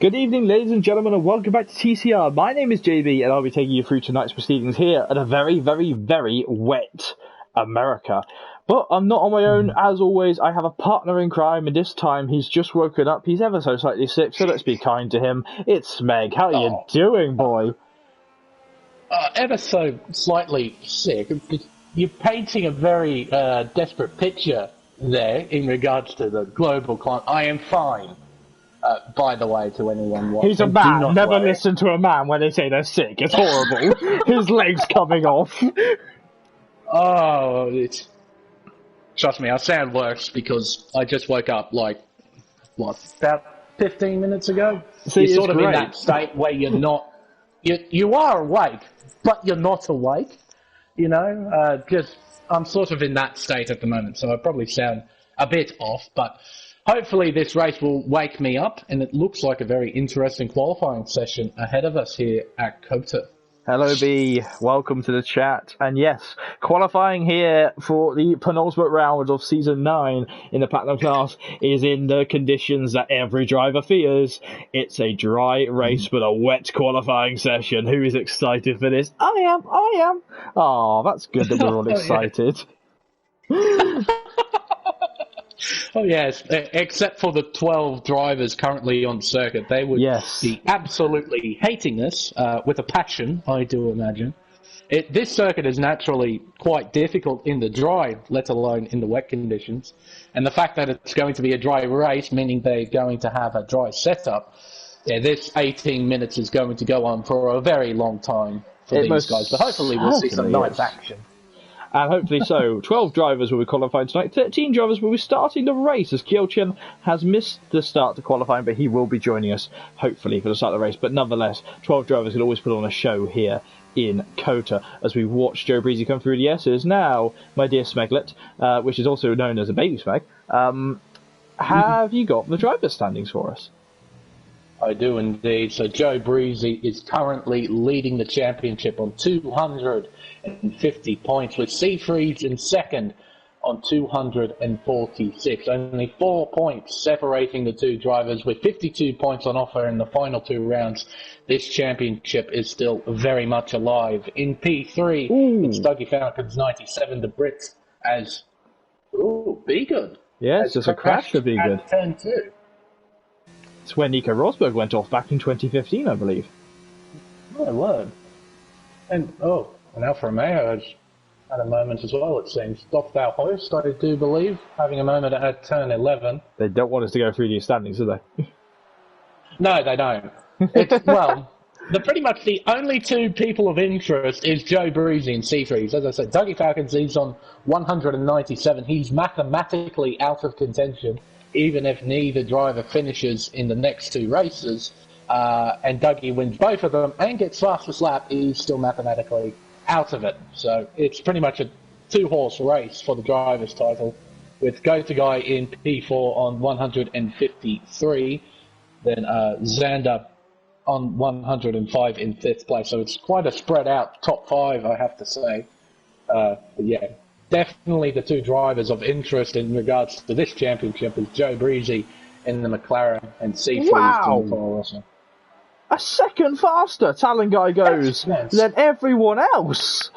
Good evening, ladies and gentlemen, and welcome back to TCR. My name is JB, and I'll be taking you through tonight's proceedings here at a very, very, very wet America. But I'm not on my own. As always, I have a partner in crime, and this time he's just woken up. He's ever so slightly sick, so let's be kind to him. It's Smeg. How are you doing, boy? Ever so slightly sick. You're painting a very desperate picture there in regards to the global climate. I am fine. By the way, to anyone watching. He's a man. Never listen to a man when they say they're sick. It's horrible. His leg's coming off. Oh, trust me, I sound worse because I just woke up about 15 minutes ago? See, you're sort of great. in that state where you're not... You are awake, but you're not awake. You know, I'm sort of in that state at the moment, so I probably sound a bit off, but hopefully this race will wake me up, and it looks like a very interesting qualifying session ahead of us here at COTA. Hello, B. Welcome to the chat. And yes, qualifying here for the penultimate round of Season 9 in the Platinum class is in the conditions that every driver fears. It's a dry race but a wet qualifying session. Who is excited for this? I am. Oh, that's good that we're all excited. Oh yes, except for the 12 drivers currently on circuit. They would be absolutely hating this with a passion, I do imagine. This circuit is naturally quite difficult in the dry, let alone in the wet conditions. And the fact that it's going to be a dry race, meaning they're going to have a dry setup, this 18 minutes is going to go on for a very long time for these guys. But hopefully we'll see some nice action. And hopefully so. 12 drivers will be qualifying tonight. 13 drivers will be starting the race, as Kyo-Chen has missed the start to qualifying, but he will be joining us, hopefully, for the start of the race. But nonetheless, 12 drivers can always put on a show here in COTA as we watch Joe Breezy come through the S's. Now, my dear Smeglet, which is also known as a baby Smeg, have you got the driver standings for us? I do indeed. So Joe Breezy is currently leading the championship on 250 points, with Seafreeze in second on 246. Only 4 points separating the two drivers, with 52 points on offer in the final two rounds. This championship is still very much alive. In P3, it's Dougie Falcons 97, the Brits as Be Good. Yeah, it's just a crash to Be Good. 10-2. It's when Nico Rosberg went off back in 2015, I believe. My word. And Alfa Romeo has had a moment as well, it seems. Dr. Hoist, I do believe, having a moment at turn 11. They don't want us to go through these standings, do they? No, they don't. Pretty much the only two people of interest is Joe Breezy and Seafreeze. As I said, Dougie Falcons, he's on 197. He's mathematically out of contention, even if neither driver finishes in the next two races, and Dougie wins both of them and gets fastest lap, he's still mathematically out of it. So it's pretty much a two-horse race for the driver's title, with Go-To-Guy in P4 on 153, then Xander on 105 in fifth place. So it's quite a spread-out top five, I have to say. But yeah, definitely the two drivers of interest in regards to this championship is Joe Breezy in the McLaren and Seafreeze in the Toro Rosso. A second faster, Talon Guy goes, than everyone else.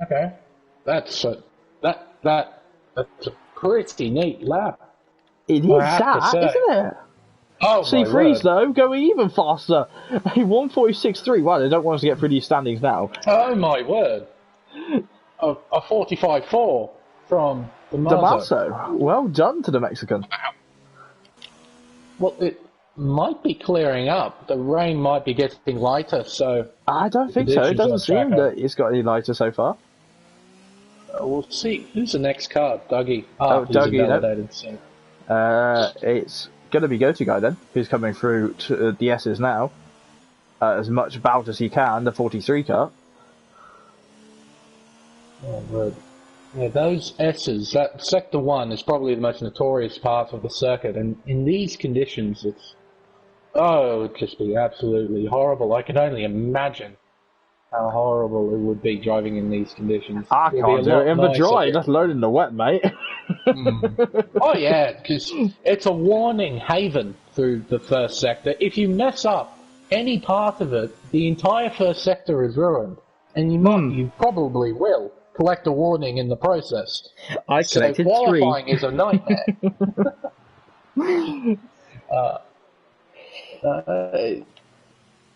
Okay, that's a pretty neat lap. It is that, isn't it? Oh, Seafreeze, though, going even faster. A 146.3. Wow, they don't want us to get through these standings now. Oh, my word. A 45.4 from Damaso. Well done to the Mexican. Well, it might be clearing up. The rain might be getting lighter, so... I don't think so. It doesn't seem that it's got any lighter so far. We'll see. Who's the next car? Dougie. Dougie, no. It's going to be Go-To-Guy then, who's coming through to the S's now. As much about as he can, the 43 car. Oh, good. Yeah, those S's, that Sector 1 is probably the most notorious part of the circuit, and in these conditions, it would just be absolutely horrible. I can only imagine how horrible it would be driving in these conditions. I It would can't be a do lot it in the nicer dry, here. let alone in the wet, mate. Oh yeah, because it's a warning haven through the first sector. If you mess up any part of it, the entire first sector is ruined, and you probably will collect a warning in the process. I So collected 3. qualifying is a nightmare.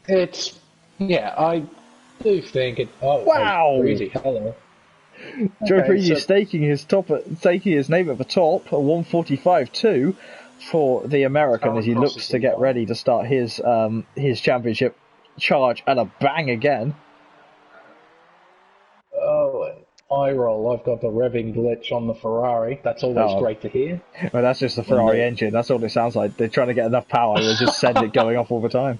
It's I do think it. Oh, Wow! Breezy, hello. Joe Okay, Breezy so- staking his name at the top, a 145.2 for the American as he looks to get ready to start his championship charge and a bang again. Oh, eye roll. I've got the revving glitch on the Ferrari. That's always great to hear. Well, that's just the Ferrari engine. That's all it sounds like. They're trying to get enough power. They just send it going off all the time.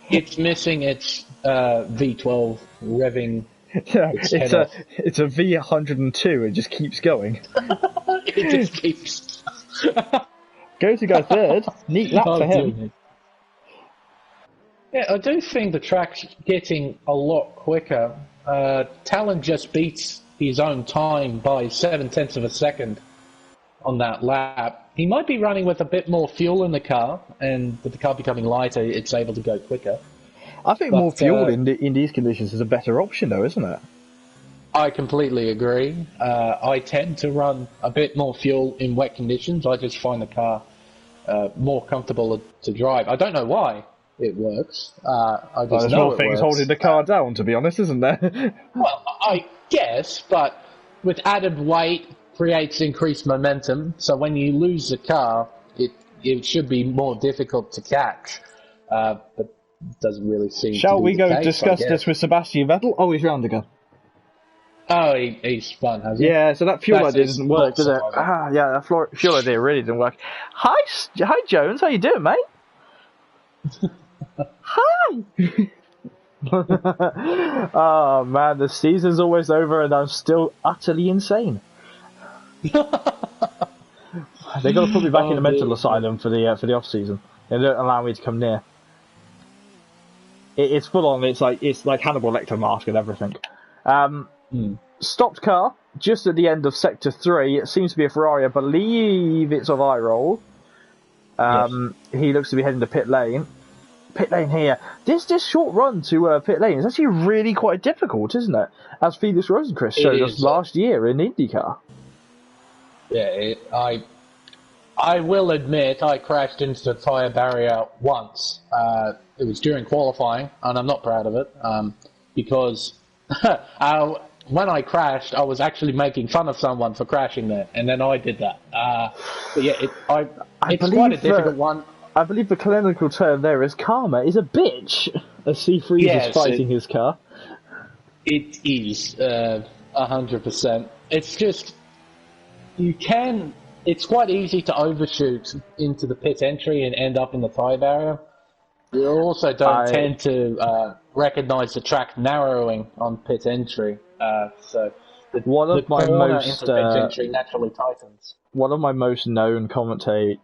It's missing its V12 revving. Yeah, it's a V102. It just keeps going. It just keeps. Go to go third. Neat lap for him. Yeah, I do think the track's getting a lot quicker. Talon just beats his own time by 0.7 of a second on that lap. He might be running with a bit more fuel in the car, and with the car becoming lighter, it's able to go quicker. I think more fuel in these conditions is a better option, though, isn't it? I completely agree. I tend to run a bit more fuel in wet conditions. I just find the car more comfortable to drive. I don't know why it works. I just there's know more things holding the car down, to be honest, isn't there? Well, I guess, but with added weight creates increased momentum. So when you lose the car, it should be more difficult to catch. But it doesn't really seem. Shall to be we the go case, discuss this with Sebastian Vettel? Oh, he's round again. Oh, he's fun, has he? Yeah, so that fuel That's idea didn't work, did it? Yeah, that fuel idea really didn't work. Hi, Jones. How you doing, mate? Hi. Oh man, the season's almost over, and I'm still utterly insane. They got to put me back in the mental asylum for the off season. They don't allow me to come near. It's full on. It's like Hannibal Lecter mask and everything. Stopped car just at the end of sector 3. It seems to be a Ferrari. I believe it's of eye roll. Yes. He looks to be heading to pit lane. Pit lane here. This short run to pit lane is actually really quite difficult, isn't it? As Felix Rosenqvist showed us last year in IndyCar. Yeah, I will admit I crashed into the tyre barrier once. It was during qualifying, and I'm not proud of it, because when I crashed, I was actually making fun of someone for crashing there, and then I did that. But yeah, it's quite a difficult one. I believe the clinical term there is karma is a bitch, as C3 is fighting his car. It is 100%. It's just it's quite easy to overshoot into the pit entry and end up in the tyre barrier. You also don't tend to recognise the track narrowing on pit entry, so the corner into pit entry naturally tightens. One of my most known commentary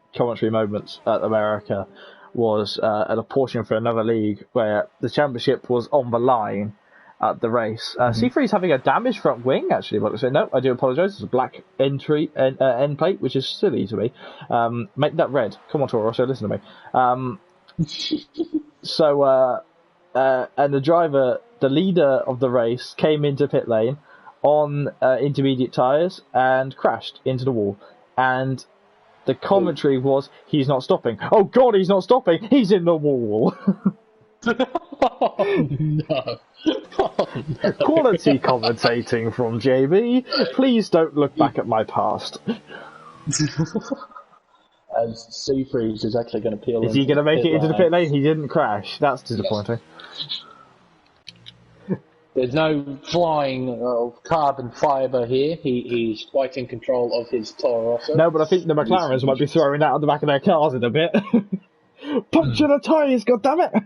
moments at America was at a portion for another league where the championship was on the line at the race. C3 is having a damaged front wing, actually. But I say, no, I do apologise. It's a black end plate, which is silly to me. Make that red. Come on, Toro, so listen to me. And the driver, the leader of the race, came into pit lane on intermediate tyres and crashed into the wall. And the commentary was, he's not stopping. Oh God, he's not stopping. He's in the wall. Oh, no. Oh, no. Quality commentating from JB. Please don't look back at my past. As Seafreeze is actually going to peel. Is he going to make it into the pit lane? He didn't crash. That's disappointing. Yes. There's no flying of carbon fibre here. He's quite in control of his Toro Rosso. No, but I think the McLarens might be throwing that on the back of their cars in a bit. Puncture the tyres, goddammit!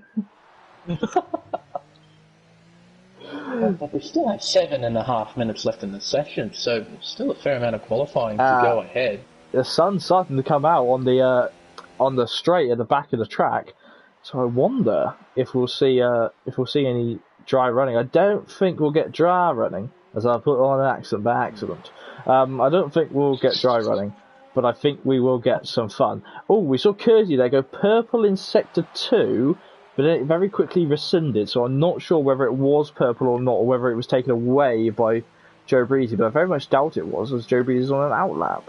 But we still have 7.5 minutes left in the session, so still a fair amount of qualifying to go ahead. The sun's starting to come out on the straight at the back of the track, so I wonder if we'll see any dry running. I don't think we'll get dry running, as I put on an accent by accident. I don't think we'll get dry running, but I think we will get some fun. Oh, we saw Kersey there go purple in Sector 2, but then it very quickly rescinded, so I'm not sure whether it was purple or not, or whether it was taken away by Joe Breezy, but I very much doubt it was, as Joe Breezy's on an outlap.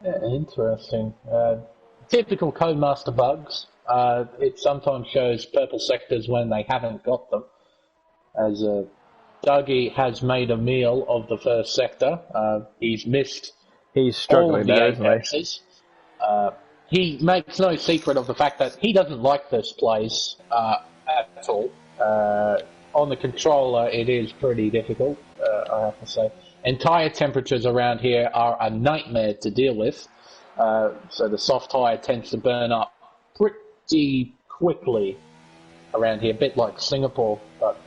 Yeah, interesting. Typical Codemaster bugs. It sometimes shows purple sectors when they haven't got them. As Dougie has made a meal of the first sector. He's missed Struggling all of the there, apexes. He makes no secret of the fact that he doesn't like this place at all. On the controller, it is pretty difficult, I have to say. Entire temperatures around here are a nightmare to deal with. So the soft tire tends to burn up pretty quickly around here, a bit like Singapore. But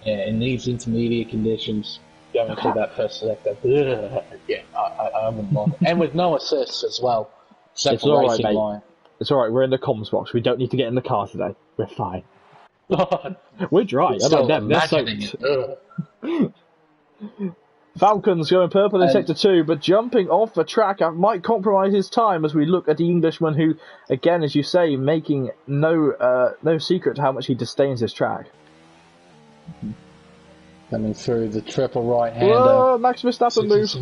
yeah, in these intermediate conditions, going through that first sector, yeah, I wouldn't like it. And with no assists as well. It's alright, mate. Line. It's alright, we're in the comms box. We don't need to get in the car today. We're fine. We're dry. I like them. They're soaked. Falcons going purple in Sector 2, but jumping off the track might compromise his time as we look at the Englishman who, again, as you say, making no secret to how much he disdains this track. Coming through the triple right-hander. Whoa, Max Verstappen moves.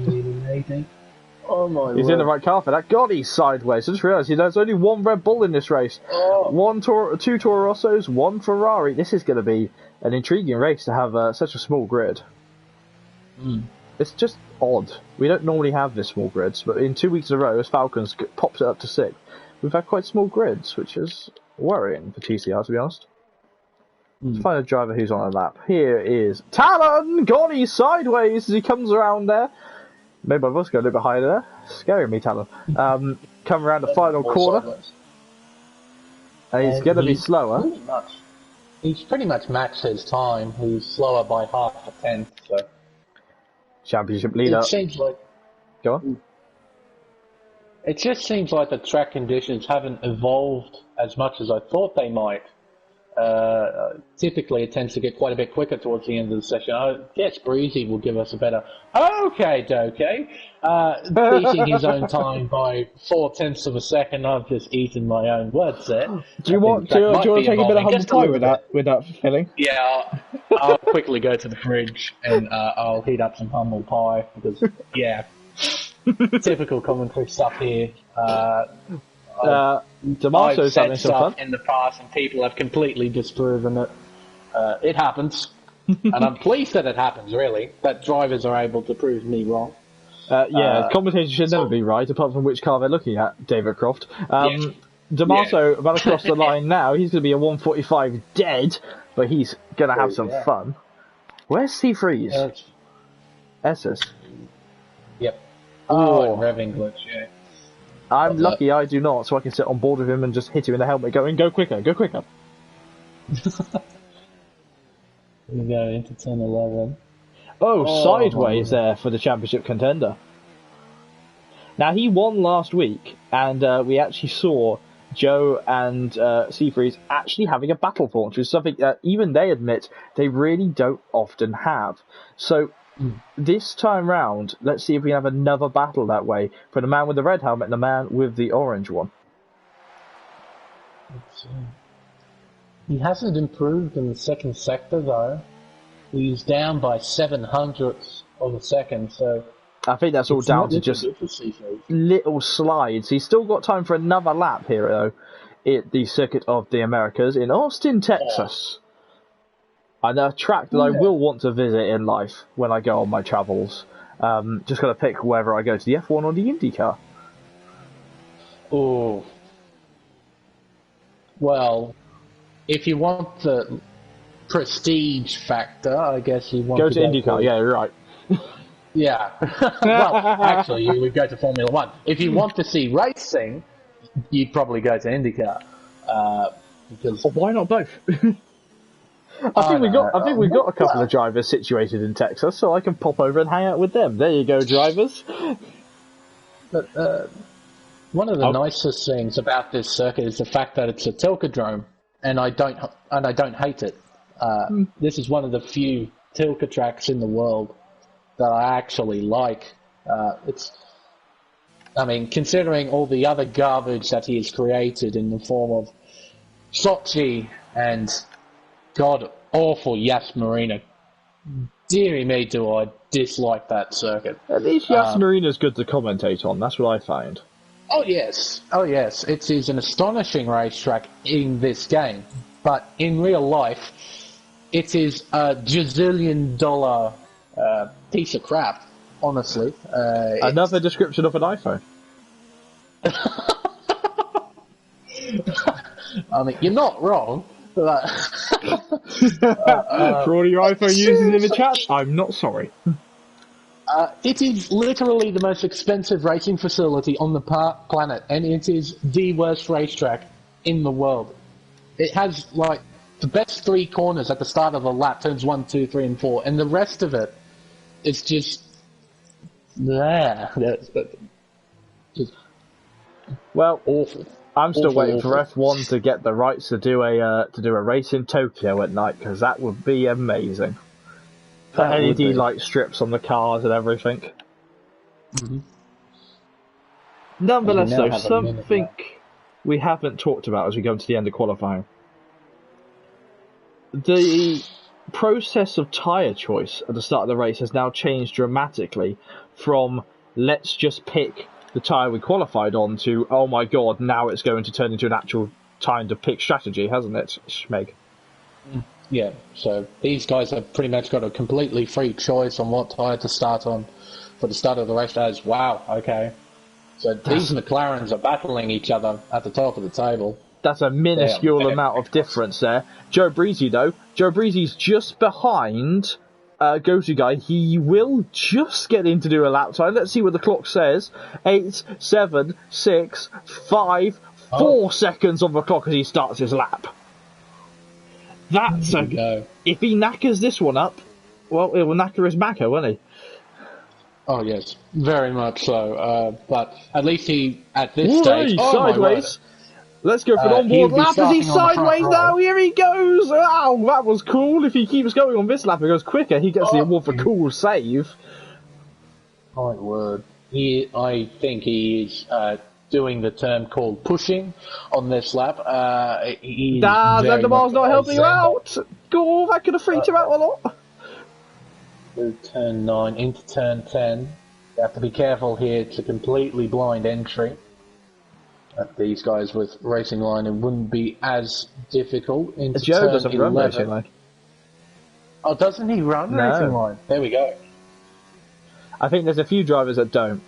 Oh my He's in the right car for that. God, he's sideways. I just realised there's only one Red Bull in this race. Two Toro Rossos, one Ferrari. This is going to be an intriguing race to have such a small grid. It's just odd. We don't normally have this small grids, but in 2 weeks in a row, as Falcons pops it up to 6th, we've had quite small grids, which is worrying for TCR, to be honest. Let's find a driver who's on a lap. Here is Talon! Gone sideways as he comes around there. Maybe my voice go a little bit higher there. Scaring me, Talon. Come around the final corner. And he's going to be slower. He's pretty much matched his time. He's slower by half a tenth, so... Championship leader. It seems like... Go on. It just seems like the track conditions haven't evolved as much as I thought they might. Typically, it tends to get quite a bit quicker towards the end of the session. I guess Breezy will give us a better... Okay, beating his own time by 0.4 of a second. I've just eaten my own words there. Do you want to take a bit of humble pie with that filling? Yeah, I'll quickly go to the fridge and I'll heat up some humble pie because, yeah, typical commentary stuff here. Damaso's I've said having some fun in the past and people have completely disproven it. It happens. And I'm pleased that it happens, really, that drivers are able to prove me wrong. Commentators should never be right, apart from which car they're looking at, David Croft. Damaso, about across the line now, he's going to be a 145 dead, but he's going to have some fun. Where's C3's? Esses. Yep. Oh, revving glitch, yeah. I'm lucky I do not, so I can sit on board with him and just hit him in the helmet going, go quicker, go quicker. We go into turn 11. Sideways there for the championship contender. Now, he won last week, and we actually saw Joe and Seafreeze actually having a battle for, which is something that even they admit they really don't often have. So, this time round, let's see if we have another battle that way for the man with the red helmet and the man with the orange one. Let's see. He hasn't improved in the second sector, though. He's down by 0.07 of a second, so... I think that's all down to just little slides. He's still got time for another lap here, though, at the Circuit of the Americas in Austin, Texas. And a track that I will want to visit in life when I go on my travels. Just got to pick whether I go to the F1 or the IndyCar. Oh. Well... If you want the prestige factor, I guess you want to go to IndyCar. Yeah, you're right. Yeah. Well, actually, you would go to Formula 1. If you want to see racing, you'd probably go to IndyCar. Because why not both? I think we've got a couple of drivers situated in Texas, so I can pop over and hang out with them. There you go, drivers. But one of the nicest things about this circuit is the fact that it's a Tilkodrome. And I don't hate it. This is one of the few Tilka tracks in the world that I actually like. Considering all the other garbage that he has created in the form of Sochi and god-awful Yas Marina, dearie me, do I dislike that circuit. At least Yas Marina's good to commentate on, that's what I find. Oh yes, it is an astonishing racetrack in this game, but in real life, it is a gazillion-dollar piece of crap, honestly. Another description of an iPhone. I mean, you're not wrong. But, for all your iPhone users in the chat, I'm not sorry. It is literally the most expensive racing facility on the planet, and it is the worst racetrack in the world. It has, like, the best 3 corners at the start of a lap, turns 1, 2, 3, and 4, and the rest of it is just... Well, awful. I'm still waiting for F1 to get the rights to do a race in Tokyo at night, because that would be amazing. Put LED light strips on the cars and everything. Mm-hmm. Nonetheless, though, something we haven't talked about as we go to the end of qualifying. The process of tyre choice at the start of the race has now changed dramatically from let's just pick the tyre we qualified on to, oh my god, now it's going to turn into an actual time to pick strategy, hasn't it, Schmeg? Yeah, so these guys have pretty much got a completely free choice on what tyre to start on for the start of the race. As wow, okay. So these McLarens are battling each other at the top of the table. That's a minuscule amount of difference there. Joe Breezy, though, Joe Breezy's just behind Go-To Guy. He will just get in to do a lap time. Let's see what the clock says. 8, 7, 6, 5, 4 seconds on the clock as he starts his lap. That's a go. If he knackers this one up, well, it will knacker his Macca, won't he? Oh, yes. Very much so. But at least at this stage... sideways! Let's go for an onboard lap as he's sideways now. Here he goes. Wow, that was cool. If he keeps going on this lap, it goes quicker. He gets the award for cool save. My word. I think he is doing the term called pushing on this lap. Zandebar's not helping you out. Go, that could have freaked him out a lot. Through turn 9 into turn 10. You have to be careful here. It's a completely blind entry. These guys with Racing Line, it wouldn't be as difficult. Into Joe turn doesn't 11. run Racing Line. Oh, doesn't he run Racing Line? There we go. I think there's a few drivers that don't.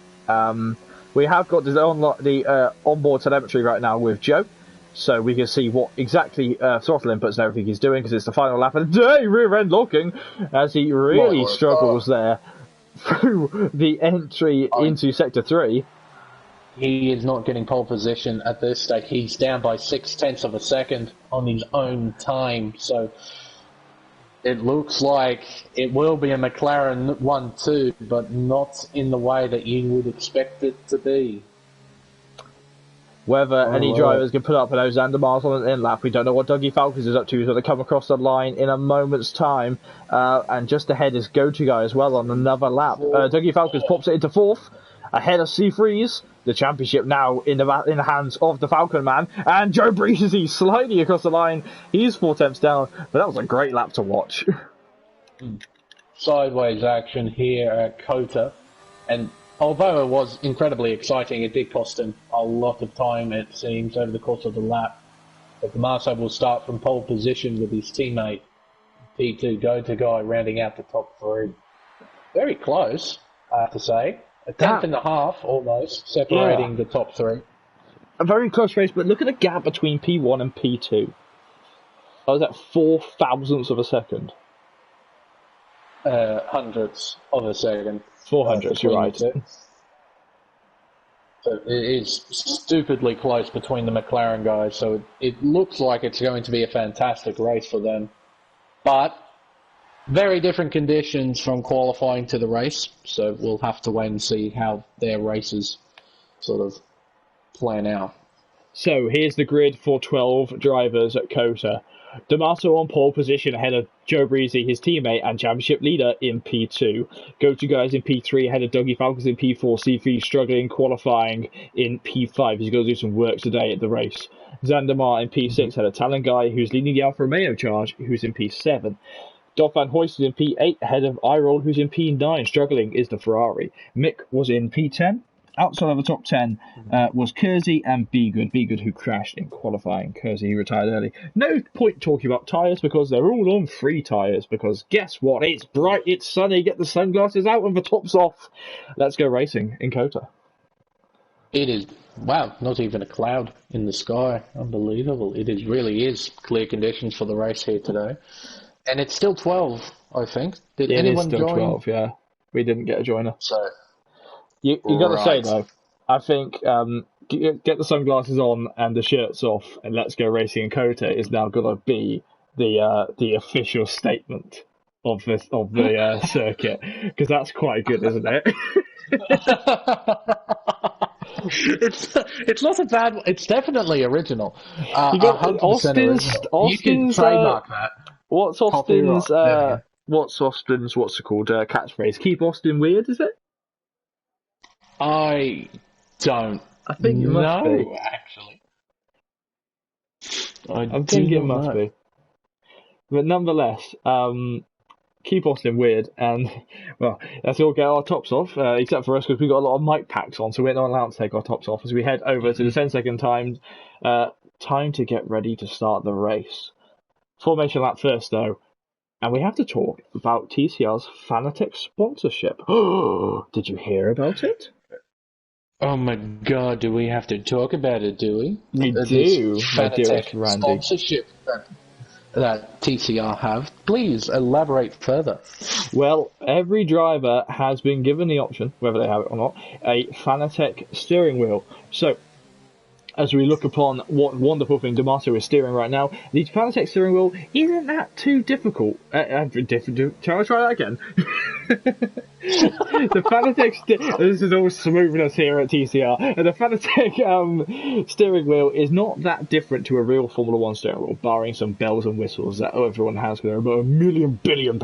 We have got the onboard telemetry right now with Joe, so we can see what exactly throttle inputs and everything he's doing, because it's the final lap of the day, rear end locking, as he really struggles there through the entry into Sector 3. He is not getting pole position at this stage. He's down by 0.6 of a second on his own time. So it looks like it will be a McLaren 1-2, but not in the way that you would expect it to be. Whether any drivers can put up an Ozander miles on an in lap, we don't know what Dougie Falcons is up to. He's going to come across the line in a moment's time. And just ahead is Go-To Guy as well on another lap. Dougie Falcons pops it into 4th, ahead of Seafreeze. The championship now in the hands of the Falcon Man. And Joe Breezy sliding across the line. He's 4 tenths down, but that was a great lap to watch. Sideways action here at Kota. And although it was incredibly exciting, it did cost him a lot of time, it seems, over the course of the lap. But the Marseille will start from pole position with his teammate, P2 Go-To Guy, rounding out the top 3. Very close, I have to say. A tenth and a half, almost, separating the top 3. A very close race, but look at the gap between P1 and P2. I was at 4 thousandths of a second. Hundredths of a second. 400, you're right. So it is stupidly close between the McLaren guys, so it looks like it's going to be a fantastic race for them. But very different conditions from qualifying to the race, so we'll have to wait and see how their races sort of plan out. So here's the grid for 12 drivers at COTA. D'Amato on pole position ahead of Joe Breezy, his teammate and championship leader in P2. Go-to guys in P3 ahead of Dougie Falcons in P4. C3 struggling qualifying in P5. He's got to do some work today at the race. Zandamar in P6 had a Talon guy who's leading the Alfa Romeo charge, who's in P7. Dolph Van Hoist is in P8 ahead of Iroll, who's in P9. Struggling is the Ferrari. Mick was in P10. Outside of the top 10 was Kersey and Begood. Begood, who crashed in qualifying. Kersey, he retired early. No point talking about tyres because they're all on free tyres. Because guess what? It's bright, it's sunny. Get the sunglasses out and the top's off. Let's go racing in COTA. It is, wow, not even a cloud in the sky. Unbelievable. It really is clear conditions for the race here today. And it's still 12, I think. Did anyone still join? 12, yeah. We didn't get a joiner. So, you got to say, though, I think get the sunglasses on and the shirts off and let's go racing in COTA is now going to be the official statement of the circuit, because that's quite good, isn't it? It's not a bad one. It's definitely original. You got Austin's. You can trademark that. What's Austin's? What's it called? Catchphrase. Keep Austin weird, is it? I don't. I think it must be. Actually, I think it must be. But nonetheless, keep Austin weird, and well, let's all get our tops off, except for us because we've got a lot of mic packs on, so we're not allowed to take our tops off as we head over to the 10-second time to get ready to start the race. Formation lap first, though, and we have to talk about TCR's Fanatec sponsorship. Did you hear about it? Oh my God! Do we have to talk about it? Do we? We do. Fanatec sponsorship that TCR have. Please elaborate further. Well, every driver has been given the option, whether they have it or not, a Fanatec steering wheel. So, as we look upon what wonderful thing D'Amato is steering right now, the Fanatec steering wheel isn't that too difficult. Shall I try that again? The Fanatec this is all smoothness here at TCR. The Fanatec steering wheel is not that different to a real Formula 1 steering wheel, barring some bells and whistles that everyone has because they're about £1 billion.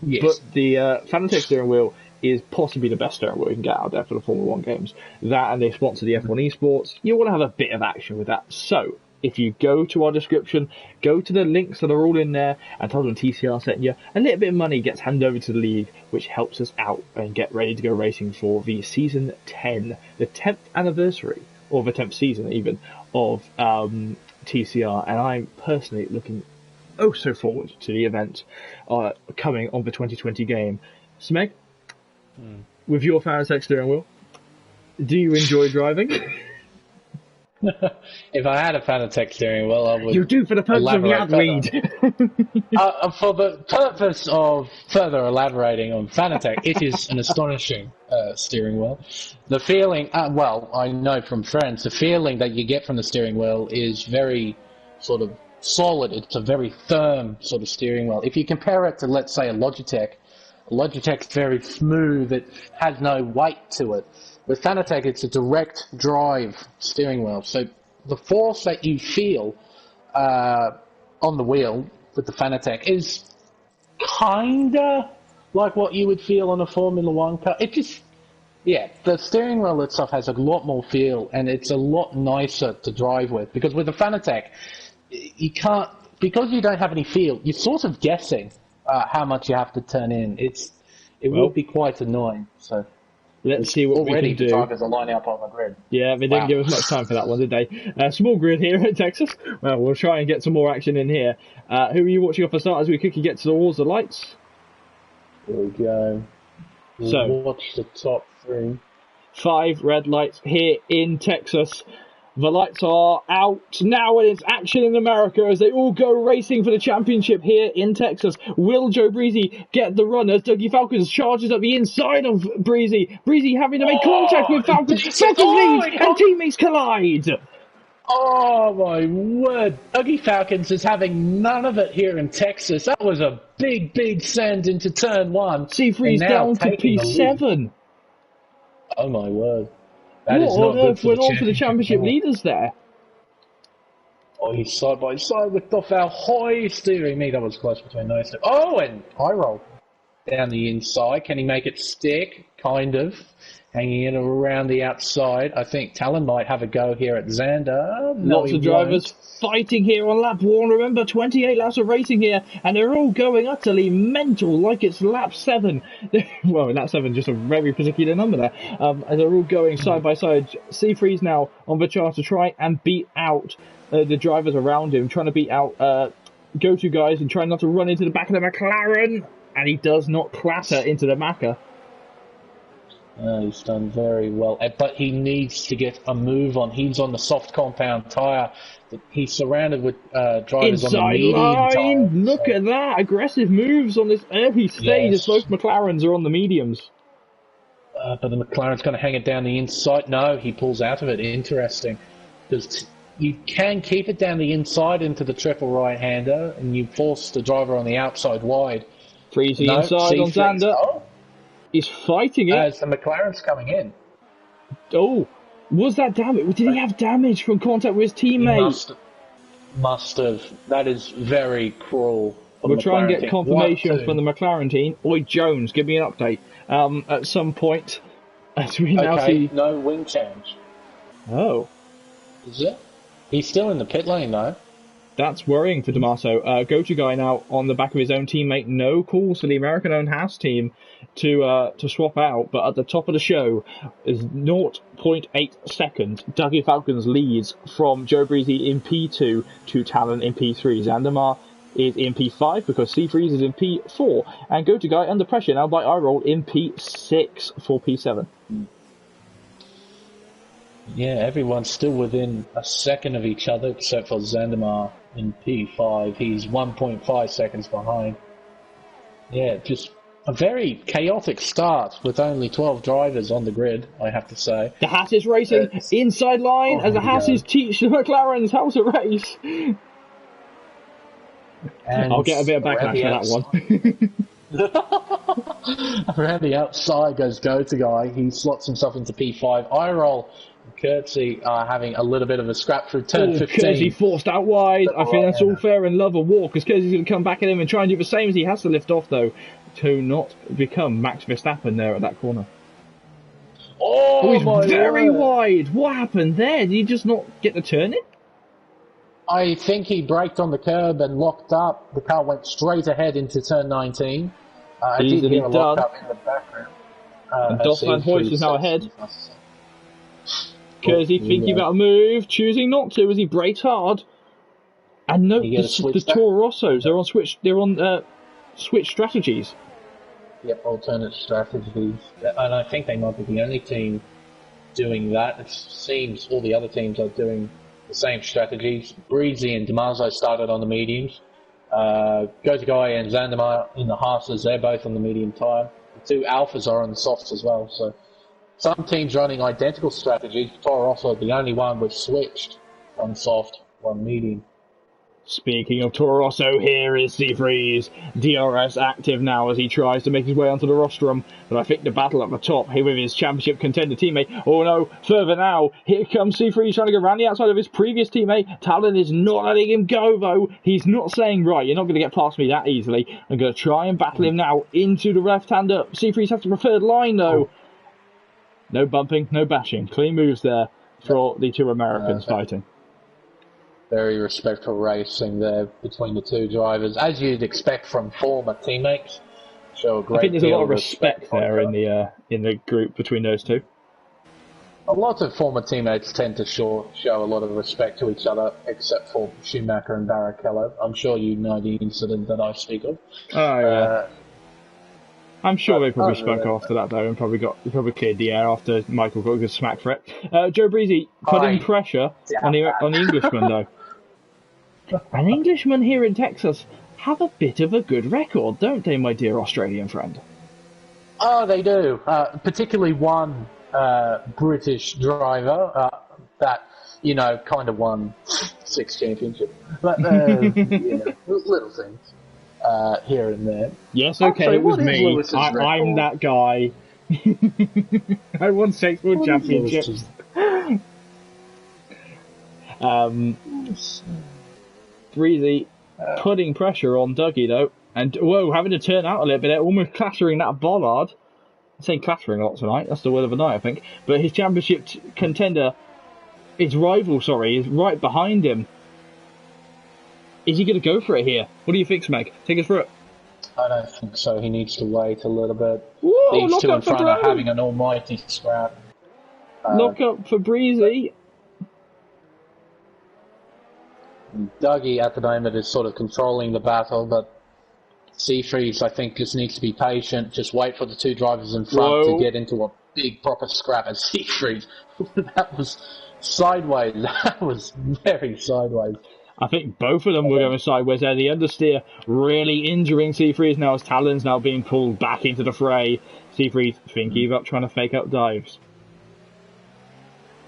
Yes. But the Fanatec steering wheel is possibly the best steering wheel you can get out there for the Formula 1 games. That, and they sponsor the F1 Esports. You want to have a bit of action with that. So, if you go to our description, go to the links that are all in there, and tell them TCR sent you, a little bit of money gets handed over to the league, which helps us out and get ready to go racing for the season 10, the 10th anniversary, or the 10th season even, of TCR. And I'm personally looking so forward to the event coming on the 2020 game. Smeg, with your Fanatec steering wheel, do you enjoy driving? If I had a Fanatec steering wheel, I would. You do, for the purpose of the ad read. For the purpose of further elaborating on Fanatec, it is an astonishing steering wheel. The feeling, well, I know from friends, the feeling that you get from the steering wheel is very sort of solid. It's a very firm sort of steering wheel. If you compare it to, let's say, a Logitech's very smooth. It has no weight to it. With Fanatec, it's a direct drive steering wheel. So the force that you feel on the wheel with the Fanatec is kinda like what you would feel on a Formula 1 car. It just, the steering wheel itself has a lot more feel, and it's a lot nicer to drive with. Because with the Fanatec, you can't, because you don't have any feel, you're sort of guessing how much you have to turn in. It will be quite annoying. So let's see what we can do. The drivers are lining up on the grid. Yeah, they didn't give us much time for that one, did they? Small grid here at Texas. Well, we'll try and get some more action in here. Who are you watching off the start as we quickly get towards the lights? Here we go. So, watch the top 3. 5 red lights here in Texas. The lights are out now, and it's action in America as they all go racing for the championship here in Texas. Will Joe Breezy get the run as Dougie Falcons charges at the inside of Breezy? Breezy having to make contact with Falcons. Falcons lead, and teammates collide. Oh my word. Dougie Falcons is having none of it here in Texas. That was a big, big send into turn 1. C3's down to P7. Oh my word. That is What not on good earth for went the on for the championship at all. leaders there? Oh, he's side by side with Doffal Hoy steering me. That was close between those two. Oh, and high roll down the inside. Can he make it stick? Kind of. Hanging in around the outside. I think Talon might have a go here at Xander. No, Lots he of drivers won't. fighting here on lap 1. Remember, 28 laps of racing here, and they're all going utterly mental like it's lap 7. Well, lap 7 just a very particular number there. And they're all going side by side. C3's now on the chart to try and beat out the drivers around him, trying to beat out go-to guys and trying not to run into the back of the McLaren. And he does not clatter into the Macca. He's done very well, but he needs to get a move on. He's on the soft compound tyre. He's surrounded with drivers Inside on the medium line, tyre. look at that, aggressive moves on this early stage as most McLarens are on the mediums. But the McLaren's going to hang it down the inside. No, he pulls out of it. Interesting. Because you can keep it down the inside into the triple right-hander, and you force the driver on the outside wide. Freezy inside on Xander. Oh. He's fighting it. As the McLaren's coming in. Oh, was that damage? Did he have damage from contact with his teammate? Must have. That is very cruel. We'll try and get confirmation from the McLaren team. Oi, Jones, give me an update. At some point, as we now see. No wing change. Oh. Is it? He's still in the pit lane, though. That's worrying for Damaso. Go-to guy now on the back of his own teammate. No calls for the American-owned Haas team to swap out, but at the top of the show is 0.8 seconds. Dougie Falcons leads from Joe Breezy in P2 to Talon in P3. Xandemar is in P5 because C3 is in P4. And go-to guy under pressure now by iRoll in P6 for P7. Yeah, everyone's still within a second of each other except for Xandemar in P5. He's 1.5 seconds behind. Yeah, just a very chaotic start with only 12 drivers on the grid, I have to say. The Haas is racing inside line as the Haas teach the McLarens how to race. And I'll get a bit of backlash for that one. Around the outside goes go-to guy. He slots himself into P5. iRoll and Kurtzy are having a little bit of a scrap through turn 15. Kurtzy forced out wide. I think that's all fair in love and war because Kurtzy's going to come back at him and try and do the same as he has to lift off, though, to not become Max Verstappen there at that corner. Oh, he's very wide. What happened there? Did he just not get the turn in? I think he braked on the curb and locked up. The car went straight ahead into turn 19. I did hear a lock up in the background. And Dossman Hoyce is now ahead. Kurtzy thinking about a move, choosing not to as he brakes hard. And note the Toro Rossos, they're on switch strategies. Yep, alternate strategies. And I think they might be the only team doing that. It seems all the other teams are doing the same strategies. Breezy and Damaso started on the mediums. Go-to-Guy and Xandemar in the Haas's, they're both on the medium tyre. The two Alphas are on the softs as well. So some teams running identical strategies. Toro Rosso, the only one was switched. One soft, one medium. Speaking of Toro Rosso, here is C3's DRS active now as he tries to make his way onto the rostrum. But I think the battle at the top here with his championship contender teammate. Oh no, further now. Here comes C3 trying to go around the outside of his previous teammate. Talon is not letting him go though. He's not saying, right, you're not going to get past me that easily. I'm going to try and battle him now into the left-hander. C3's has the preferred line though. No bumping, no bashing. Clean moves there for the two Americans fighting. Very respectful racing there between the two drivers, as you'd expect from former teammates. Show a great I think there's a lot of respect there in the group between those two. A lot of former teammates tend to show a lot of respect to each other, except for Schumacher and Barrichello. I'm sure you know the incident that I speak of. Oh yeah. I'm sure they probably spoke after that though, and probably cleared the air after Michael got a good smack for it. Joe Breezy putting pressure on the Englishman though. And Englishmen here in Texas have a bit of a good record, don't they, my dear Australian friend? Oh, they do. Particularly one British driver that, kind of won 6 championships. But, little things here and there. Yes, okay, it was me. I'm that guy. I won 6 world championships. Breezy putting pressure on Dougie though, and whoa, having to turn out a little bit, almost clattering that bollard. I'm saying clattering a lot tonight. That's the word of the night, I think. But his championship contender, his rival, is right behind him. Is he going to go for it here? What do you think, Smeg? Take us through it. I don't think so. He needs to wait a little bit. Whoa, These two in front are having an almighty scrap. Lock up for Breezy. Dougie at the moment is sort of controlling the battle, but Seafreeze, I think, just needs to be patient. Just wait for the two drivers in front to get into a big proper scrap. And Seafreeze, that was sideways. That was very sideways. I think both of them were going sideways there. The understeer really injuring Seafreeze now as Talon's now being pulled back into the fray. Seafreeze thinking about trying to fake out dives.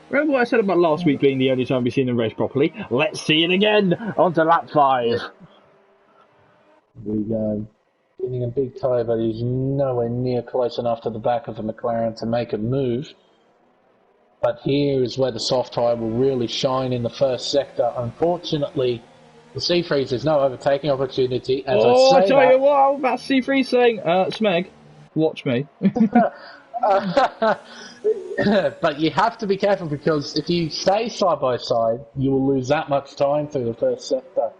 Remember what I said about last week being the only time we've seen them race properly? Let's see it again! On to lap 5. Here we go. Getting a big tie, but he's nowhere near close enough to the back of the McLaren to make a move. But here is where the soft tyre will really shine in the first sector. Unfortunately, the Seafreeze has no overtaking opportunity. As I tell you what, that's Seafreeze saying, Smeg, watch me. But you have to be careful because if you stay side by side, you will lose that much time through the first sector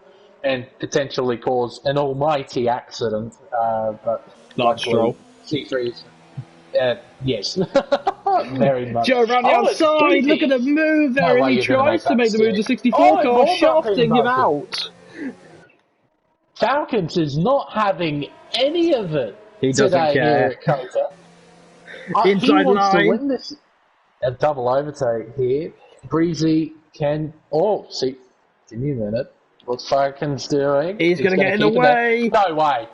and potentially cause an almighty accident. But like Stroll. Seafreeze. Yes. Very much. Joe around the outside, look at the move there, and he tries to make the move to 64 car, shafting him out. Falcons is not having any of it. He doesn't care. Inside he wants line. To win this. A double overtake here. Breezy can. Oh, see. Give me a minute. What's Falcons doing? He's going to get in the way. No way.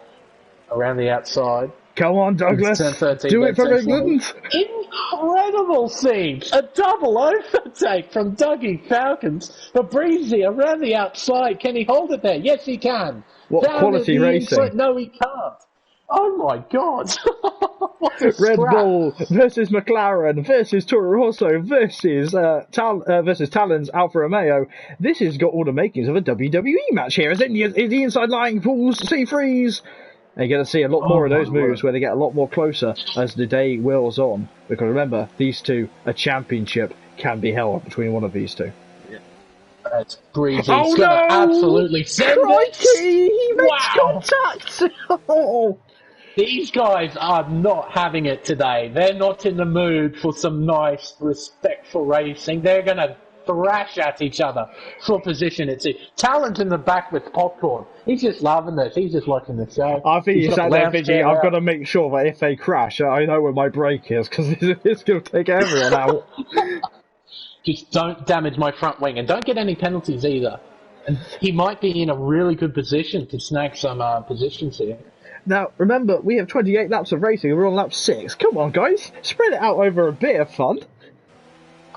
Around the outside. Come on, Douglas. 13, do it for England. Incredible scenes. A double overtake from Dougie Falcons. But Breezy around the outside. Can he hold it there? Yes, he can. What Down quality racing. Inside. No, he can't. Oh my God. Red Bull versus McLaren versus Toro Rosso versus Talon's Alfa Romeo. This has got all the makings of a WWE match here. As the inside line pulls Seafreeze. And you're going to see a lot more of those moves where they get a lot more closer as the day whirls on. Because remember, these two, a championship can be held between one of these two. That's Breezy. He's going to absolutely send it. He makes contact. These guys are not having it today. They're not in the mood for some nice, respectful racing. They're going to thrash at each other for position. It's Talent in the back with popcorn. He's just loving this. He's just watching the show. I think he's sat there thinking, I've got to make sure that if they crash, I know where my brake is, because it's going to take everyone out. Just don't damage my front wing, and don't get any penalties either. And he might be in a really good position to snag some positions here. Now, remember, we have 28 laps of racing, and we're on lap 6. Come on, guys. Spread it out over a bit of fun.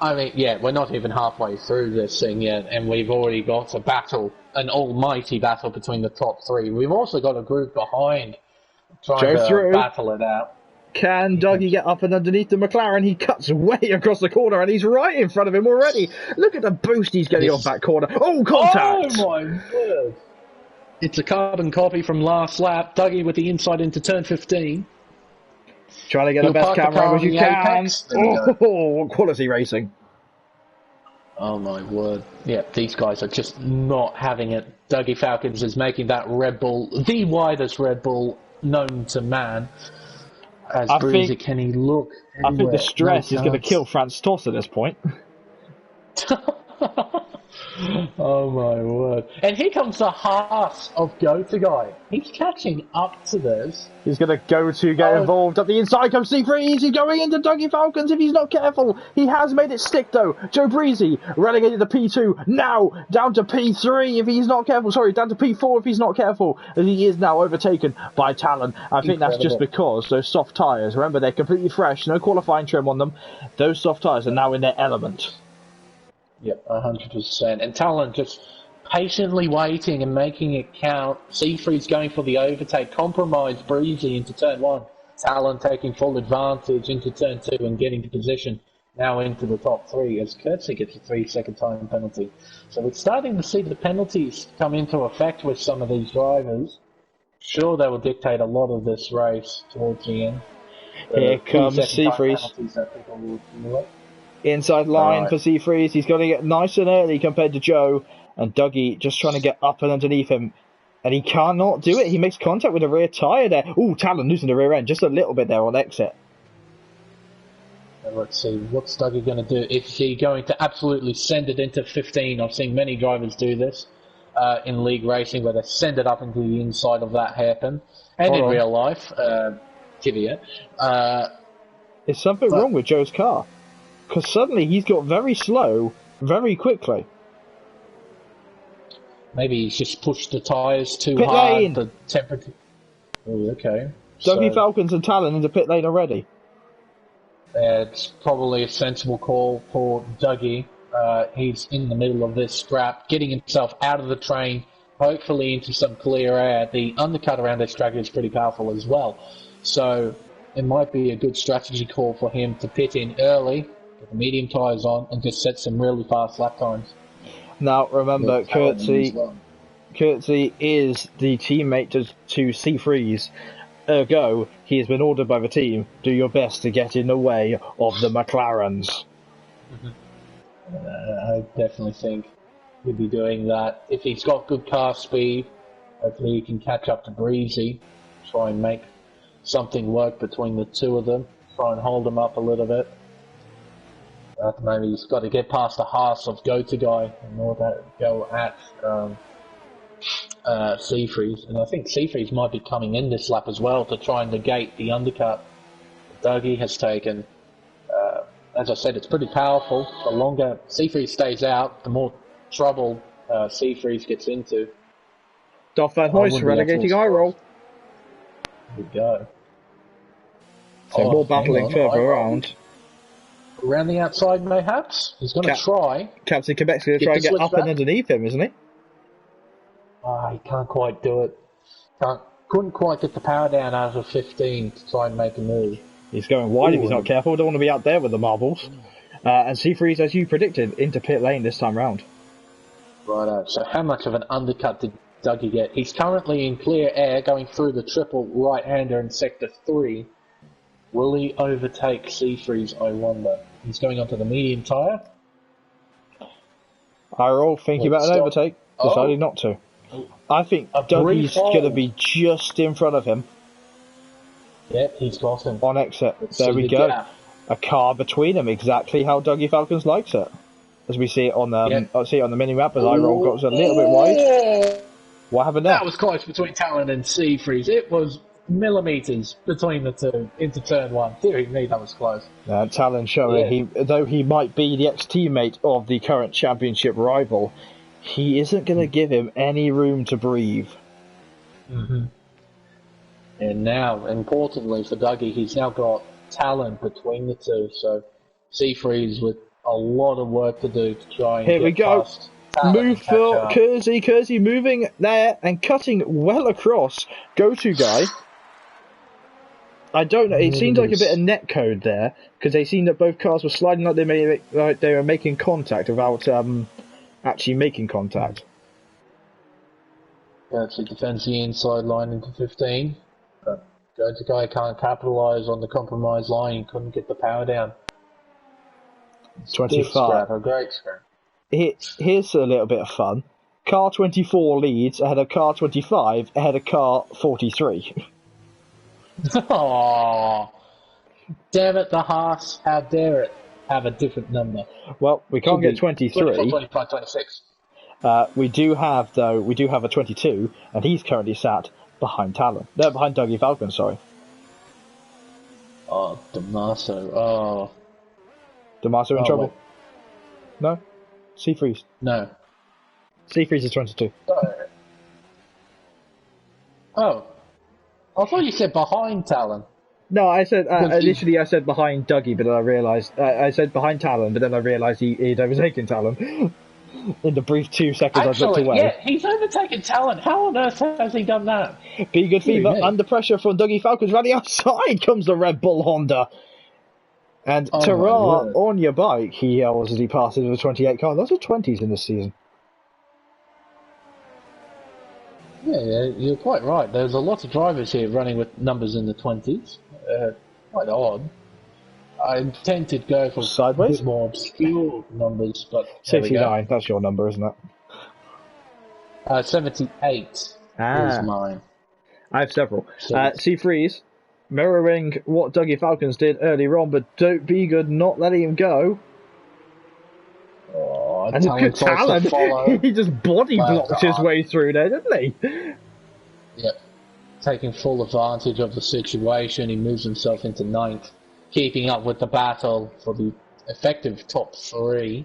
I mean, yeah, we're not even halfway through this thing yet, and we've already got a battle, an almighty battle between the top three. We've also got a group behind trying to battle it out. Can Dougie get up and underneath the McLaren? He cuts way across the corner, and he's right in front of him already. Look at the boost he's getting off that corner. Oh, contact! Oh, my word. It's a carbon copy from last lap. Dougie with the inside into turn 15. Trying to get the best camera angle as you can. Oh, quality racing. Oh my word. Yeah, these guys are just not having it. Dougie Falcons is making that Red Bull, the widest Red Bull known to man. As Breezy, can he look anywhere? I think the stress is going to kill Franz Tost at this point. Oh my word. And here comes the Haas of Go-To-Guy. He's catching up to this. He's going to get involved. At the inside comes Seafreeze. He's going into Dougie Falcons if he's not careful. He has made it stick though. Joe Breezy relegated to P2. Now down to P3 if he's not careful. Sorry, down to P4 if he's not careful. As he is now overtaken by Talon. I think that's just because those soft tyres, remember they're completely fresh, no qualifying trim on them. Those soft tyres are now in their element. Yep, 100%. And Talon just patiently waiting and making it count. Seafreeze going for the overtake, compromise Breezy into turn 1. Talon taking full advantage into turn 2 and getting to position now into the top 3 as Courtesy gets a 3-second time penalty. So we're starting to see the penalties come into effect with some of these drivers. Sure, they will dictate a lot of this race towards the end. Here comes Seafreeze. Inside line for Seafreeze. He's got to get nice and early compared to Joe. And Dougie just trying to get up and underneath him. And he cannot do it. He makes contact with the rear tyre there. Ooh, Talon losing the rear end just a little bit there on exit. Let's see, what's Dougie going to do? Is he going to absolutely send it into 15? I've seen many drivers do this in league racing, where they send it up into the inside of that hairpin. And in real life, Kivia. Is something wrong with Joe's car? Because suddenly he's got very slow, very quickly. Maybe he's just pushed the tyres too pit hard. Lane. The temperature. Oh, okay. Dougie Falcons and Talon into pit lane already. It's probably a sensible call for Dougie. He's in the middle of this scrap, getting himself out of the train, hopefully into some clear air. The undercut around this track is pretty powerful as well. So it might be a good strategy call for him to pit in early, get the medium tyres on, and just set some really fast lap times. Now, remember, Courtesy is the teammate to Seafreeze. Ergo, he has been ordered by the team, do your best to get in the way of the McLarens. I definitely think he'll be doing that. If he's got good car speed, hopefully he can catch up to Breezy, try and make something work between the two of them, try and hold them up a little bit. Maybe he's got to get past the Haas of Go-To-Guy in order to go at Seafreeze. And I think Seafreeze might be coming in this lap as well to try and negate the undercut Dougie has taken. As I said, it's pretty powerful. The longer Seafreeze stays out, the more trouble Seafreeze gets into. Dolph Van Hoist relegating eye roll. There we go. So more battling further around. Around the outside, mayhaps. He's going to try. Captain Quebec's going to try and get up and underneath him, isn't he? He can't quite do it. Couldn't quite get the power down out of 15 to try and make a move. He's going wide if he's not careful. Don't want to be out there with the marbles. And Seafreeze, as you predicted, into pit lane this time round. Righto. So how much of an undercut did Dougie get? He's currently in clear air going through the triple right-hander in Sector 3. Will he overtake Seafreeze, I wonder? He's going onto the medium tyre. I roll thinking about an overtake. Decided not to. I think Dougie's going to be just in front of him. Yep, he's got him. On exit. There we go. Gap. A car between them, exactly how Dougie Falcons likes it. As we see it on the mini map, as I roll got a little bit wide. What happened there? That was close between Talon and Seafreeze. It was millimetres between the two into turn 1. Dear me, that was close. Talon showing though he might be the ex-teammate of the current championship rival, he isn't going to give him any room to breathe. And now, importantly for Dougie, he's now got Talon between the two, so Seafreeze with a lot of work to do to try and Here we go. Move for Kersey. Kersey moving there and cutting well across. Go-To-Guy. I don't know. It seemed like a bit of netcode there because they seemed that both cars were sliding like they were making contact without actually making contact. Actually defends the inside line into 15. But Go-To-Guy can't capitalise on the compromised line. He couldn't get the power down. 25. A great scrap. Here's a little bit of fun. Car 24 leads ahead of car 25 ahead of car 43. Oh, damn it, the Haas. How dare it have a different number? Well, we can't get 23. 24, 25, 26. We do have a 22, and he's currently sat behind Talon. No, behind Dougie Falcon, sorry. Oh, Damaso. Oh. Damaso in trouble? Wait. No? Seafreeze? No. Seafreeze is 22. Oh. I thought you said behind Talon. No, I said initially I said behind Dougie, but then I realised I said behind Talon, but then I realised he'd overtaken Talon. In the brief 2 seconds I looked away. Yeah, he's overtaken Talon. How on earth has he done that? Be good fever under pressure from Dougie Falcons. Running outside comes the Red Bull Honda. And Oh, my Terrar word. on your bike, he yells as he passes with a 28 car. Those are 20s in this season. Yeah, you're quite right. There's a lot of drivers here running with numbers in the 20s. Quite odd. I tend to go for a Sideways? bit more obscure numbers, but there we go. 69, that's your number, isn't it? 78 is mine. I have several. So, C3's mirroring what Dougie Falcons did earlier on, but don't be good not letting him go. And look at Talon, he just body blocked his way through there, didn't he? Yep. Taking full advantage of the situation, he moves himself into 9th, keeping up with the battle for the effective top 3.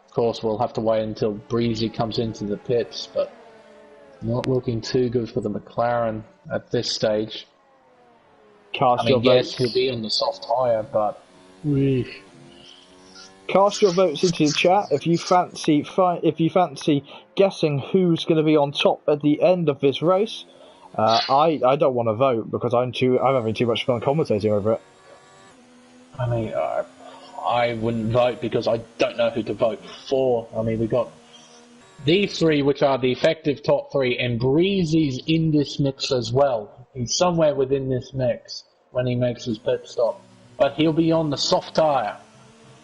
Of course, we'll have to wait until Breezy comes into the pits, but not looking too good for the McLaren at this stage. Cast your yes, votes. he'll be on the soft tyre, but... Cast your votes into the chat if you fancy guessing who's going to be on top at the end of this race. I don't want to vote because I'm having too much fun commentating over it. I mean, I wouldn't vote because I don't know who to vote for. I mean, we've got these 3, which are the effective top 3, and Breezy's in this mix as well. He's somewhere within this mix when he makes his pit stop. But he'll be on the soft tyre.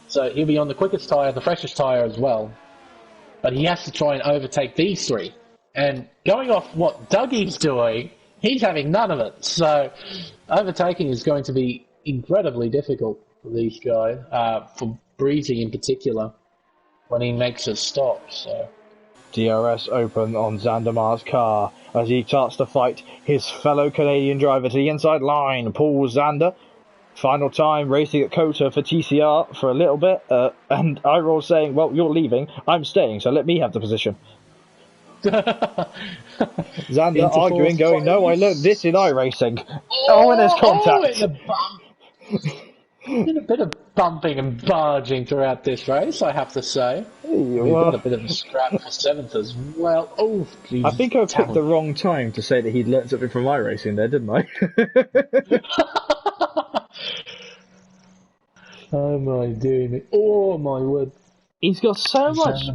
So he'll be on the quickest tyre, the freshest tyre as well. But he has to try and overtake these 3. And going off what Dougie's doing, he's having none of it. So overtaking is going to be incredibly difficult for these guys, for Breezy in particular, when he makes a stop. So DRS open on Zandemar's car as he starts to fight his fellow Canadian driver to the inside line. Paul Zander, final time racing at Kota for TCR for a little bit, and Iroh saying, well, you're leaving, I'm staying, so let me have the position. Zander arguing, going, no, I learned this in iRacing. And there's contact. Been a bit of bumping and barging throughout this race, I have to say. We've got a bit of a scrap for 7th as well. Oh, geez. I think I picked the wrong time to say that he'd learnt something from iRacing there, didn't I? Oh my dear. Oh my word. He's got so much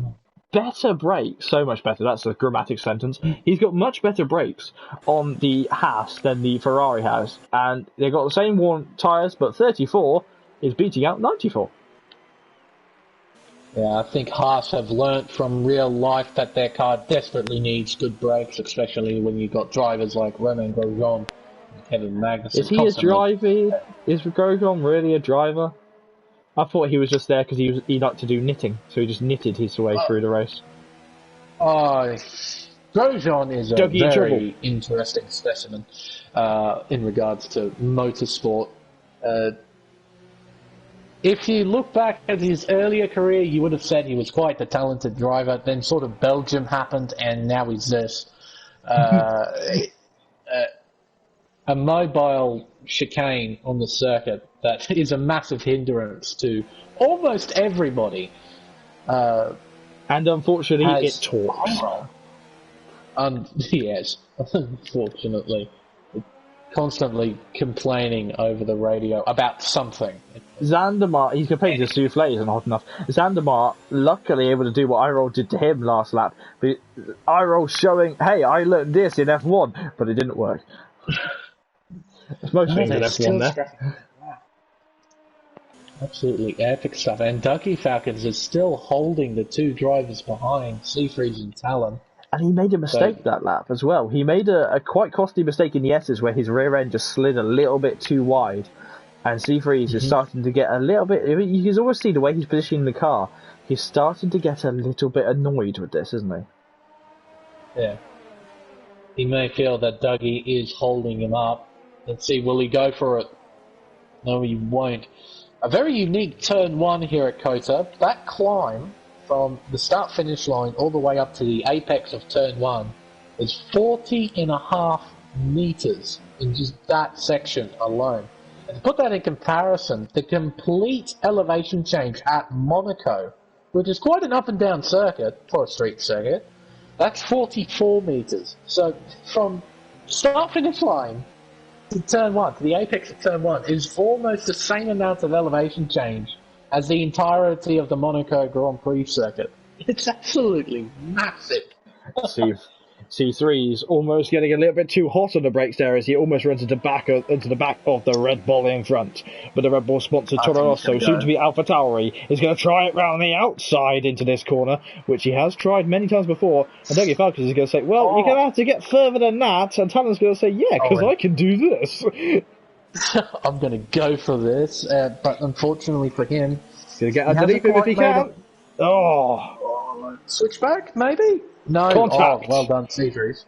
better brakes, so much better, that's a grammatic sentence. He's got much better brakes on the Haas than the Ferrari has, and they've got the same worn tyres, but 34 is beating out 94. Yeah, I think Haas have learnt from real life that their car desperately needs good brakes, especially when you've got drivers like Romain Grosjean and Kevin Magnussen. Is he a driver? Is Grosjean really a driver? I thought he was just there because he liked to do knitting, so he just knitted his way through the race. Grosjean is a very interesting specimen in regards to motorsport. If you look back at his earlier career, you would have said he was quite a talented driver. Then sort of Belgium happened, and now he's this. A mobile chicane on the circuit that is a massive hindrance to almost everybody. And unfortunately, it talks. Yes, unfortunately. Constantly complaining over the radio about something. Zandemar, he's complaining to souffle isn't hot enough. Zandemar, luckily able to do what Iroh did to him last lap. But Iroh showing, hey, I learned this in F1, but it didn't work. It's most things in F1 there. Absolutely epic stuff. And Dougie Falcons is still holding the 2 drivers behind, Seafreeze and Talon. And he made a mistake that lap as well. He made a quite costly mistake in the S's where his rear end just slid a little bit too wide. And Seafreeze is starting to get a little bit... You can always see the way he's positioning the car. He's starting to get a little bit annoyed with this, isn't he? Yeah. He may feel that Dougie is holding him up. Let's see, will he go for it? No, he won't. A very unique turn 1 here at Kota. That climb from the start-finish line all the way up to the apex of turn 1 is 40.5 meters in just that section alone. And to put that in comparison, the complete elevation change at Monaco, which is quite an up-and-down circuit for a street circuit, that's 44 meters. So from start-finish line to turn 1, to the apex of turn 1, is almost the same amount of elevation change as the entirety of the Monaco Grand Prix circuit. It's absolutely massive. C3's almost getting a little bit too hot on the brakes there as he almost runs into the back of the Red Bull in front. But the Red Bull sponsor Toro Rosso, soon to be AlphaTauri, is going to try it round the outside into this corner, which he has tried many times before. And Dougie Falcons is going to say, well, you're going to have to get further than that. And Talon's going to say, yeah, because I can do this. I'm going to go for this, but unfortunately for him, going to get underneath him if he can. Switch back, maybe? No. Contact. Oh, well done, Seafreeze.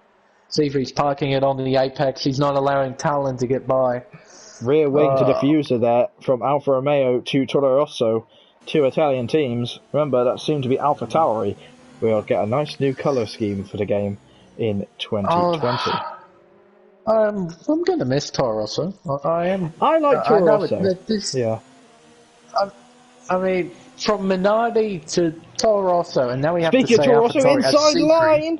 Seafreeze parking it on the apex. He's not allowing Talon to get by. Rear wing to diffuser there from Alfa Romeo to Toro Rosso. 2 Italian teams. Remember, that soon to be AlphaTauri. We'll get a nice new colour scheme for the game in 2020. I'm going to miss Toro Rosso. I am. I like Toro Rosso. Yeah. I mean, from Minardi to Toro Rosso, and now we have Speaking to say Toro Rosso inside line.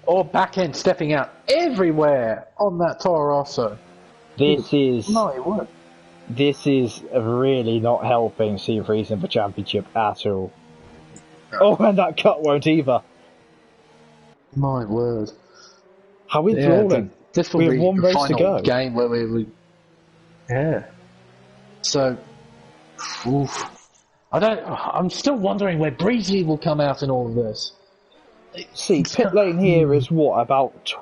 Or back end stepping out everywhere on that Toro Rosso. This is it really not helping Seafreeze in the championship at all. Oh, and that cut won't either. My word. How enthralling. This will we be have one the race final to go. Game where we. Yeah. So. Oof. I'm still wondering where Breezy will come out in all of this. See, pit lane here is what, about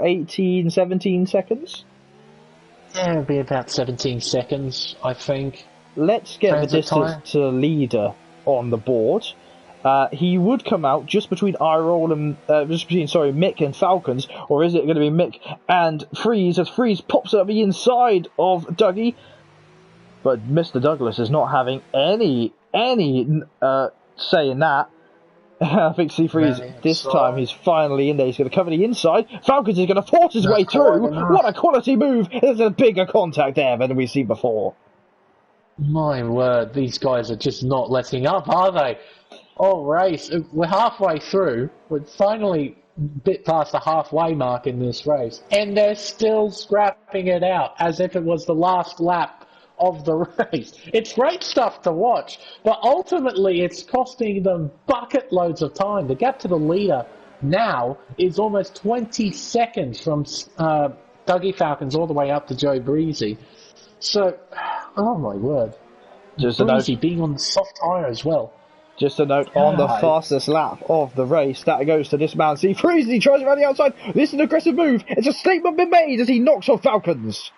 18, 17 seconds? Yeah, it'll be about 17 seconds, I think. Let's get the distance to leader on the board. He would come out just between Mick and Falcons, or is it going to be Mick and Freeze as Freeze pops up the inside of Dougie? But Mr. Douglas is not having any say in that. I think Seafreeze, this time he's finally in there. He's going to cover the inside. Falcons is going to force his way through. What a quality move. There's a bigger contact there than we've seen before. My word, these guys are just not letting up, are they? Oh, race. We're halfway through. We're finally a bit past the halfway mark in this race. And they're still scrapping it out as if it was the last lap of the race. It's great stuff to watch, but ultimately it's costing them bucket loads of time. The gap to the leader now is almost 20 seconds from Dougie Falcons all the way up to Joe Breezy. So, oh my word. Just Breezy being on the soft tyre as well. Just a note, on the fastest lap of the race, that goes to this man, Seafreeze. He tries around the outside. This is an aggressive move. It's a statement been made as he knocks off Falcons.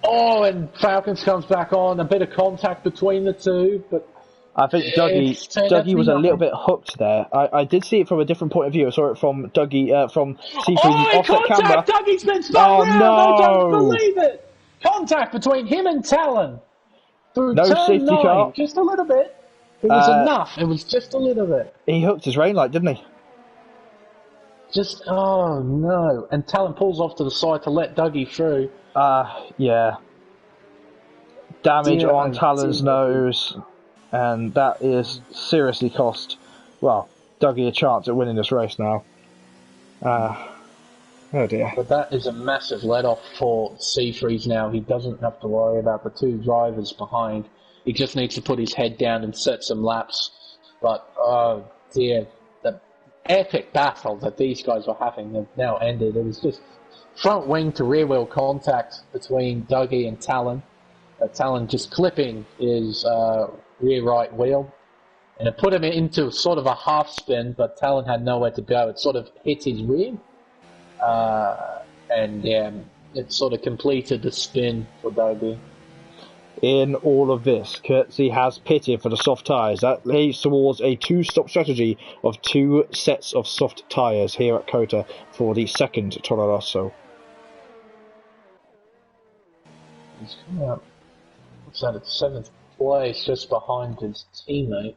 Oh, and Falcons comes back on. A bit of contact between the two, but I think Dougie was a little bit hooked there. I did see it from a different point of view. I saw it from Dougie, from Seafreeze's offset camera. Dougie's been spun round. No. I don't believe it. Contact between him and Talon. Through no turn safety 9, car. Just a little bit. It was enough. It was just a little bit. He hooked his rain light, didn't he? Oh no. And Talon pulls off to the side to let Dougie through. Yeah. Damage on Talon's nose, and that is seriously cost, Dougie a chance at winning this race now. Oh dear. But that is a massive let-off for Seafreeze now. He doesn't have to worry about the two drivers behind. He just needs to put his head down and set some laps. But, oh dear, the epic battle that these guys were having have now ended. It was just front wing to rear wheel contact between Dougie and Talon. Talon just clipping his rear right wheel. And it put him into sort of a half spin, but Talon had nowhere to go. It sort of hit his rear. It sort of completed the spin for Dougie. In all of this, Courtesy has pitted for the soft tyres. That leads towards a two-stop strategy of 2 sets of soft tyres here at COTA for the second Toro Rosso. He's coming up. What's that? At 7th place, just behind his teammate.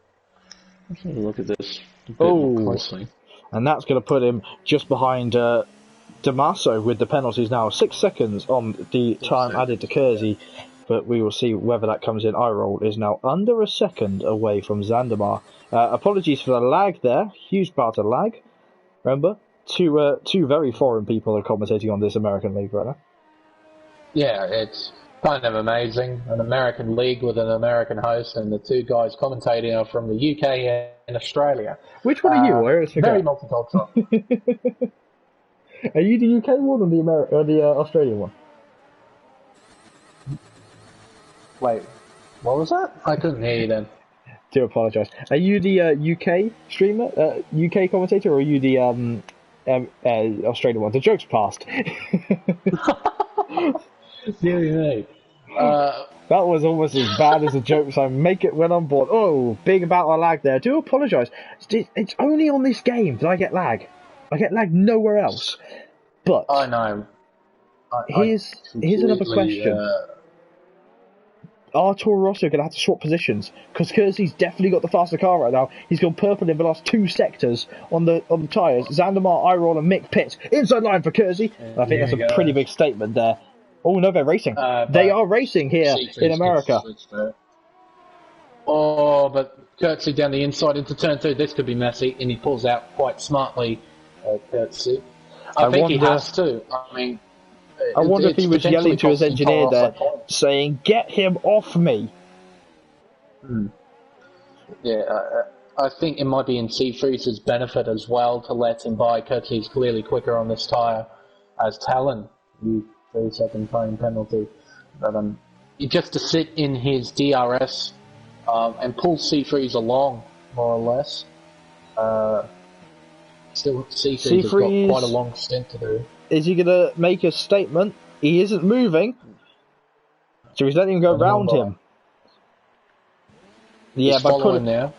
Let's have a look at this a bit more closely. And that's going to put him just behind Damaso with the penalties now. 6 seconds on the time added to Kersey, but we will see whether that comes in. Iroll is now under a second away from Zandamar. Apologies for the lag there. Huge part of lag. Remember, two very foreign people are commentating on this American League right now. Yeah, it's kind of amazing. An American league with an American host, and the two guys commentating are from the UK and Australia. Which one are you? I always Very forget. multicultural. Are you the UK one or the Australian one? Wait, what was that? I couldn't hear you then. Do apologise. Are you the UK streamer, UK commentator, or are you the Australian one? The joke's passed. Dear me. That was almost as bad as a joke, so I make it when I'm bored. Oh, big amount of lag there. I do apologise. It's only on this game that I get lag. I get lag nowhere else. But I know. Here's another question. Are Toro Rosso going to have to swap positions? Because Kersey's definitely got the faster car right now. He's gone purple in the last 2 sectors on the tyres. Zandemar, Iron, and Mick Pitt. Inside line for Kersey. I think that's a pretty big statement there. Oh no, they're racing. They are racing here in America. Oh, but Kersey down the inside into turn 2. This could be messy, and he pulls out quite smartly. Kersey. I think he has to. I mean, I wonder if he was yelling to his engineer there, saying, "Get him off me." Yeah, I think it might be in Seafreeze's benefit as well to let him by. Kersey's clearly quicker on this tyre as Talon. 3-second time penalty. But just to sit in his DRS and pull Seafreeze along, more or less. Still, Seafreeze has got quite a long stint to do. Is he going to make a statement? He isn't moving, so he's letting him go round him. Yeah,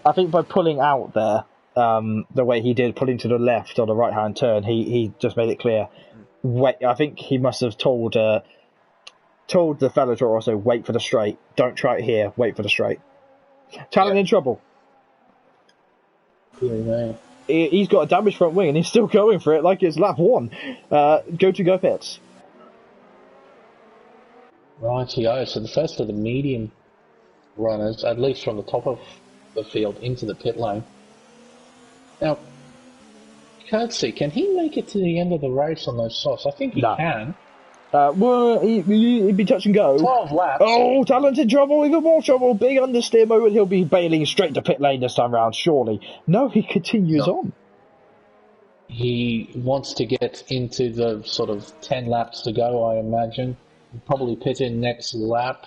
I think by pulling out there, the way he did, pulling to the left on the right-hand turn, he just made it clear. Wait, I think he must have told the fellow Toro Rosso, wait for the straight. Don't try it here. Wait for the straight. Talon in trouble. Yeah. He's got a damaged front wing and he's still going for it like it's lap 1. Go pits. Rightio, so the first of the medium runners, at least from the top of the field into the pit lane. Now, Kersey, can he make it to the end of the race on those softs? I think he can. Well, he'd be touch and go. 12 laps. Oh, Talon's in trouble, even more trouble. Big understeer moment. He'll be bailing straight to pit lane this time round, surely. No, he continues on. He wants to get into the sort of 10 laps to go, I imagine. He'll probably pit in next lap,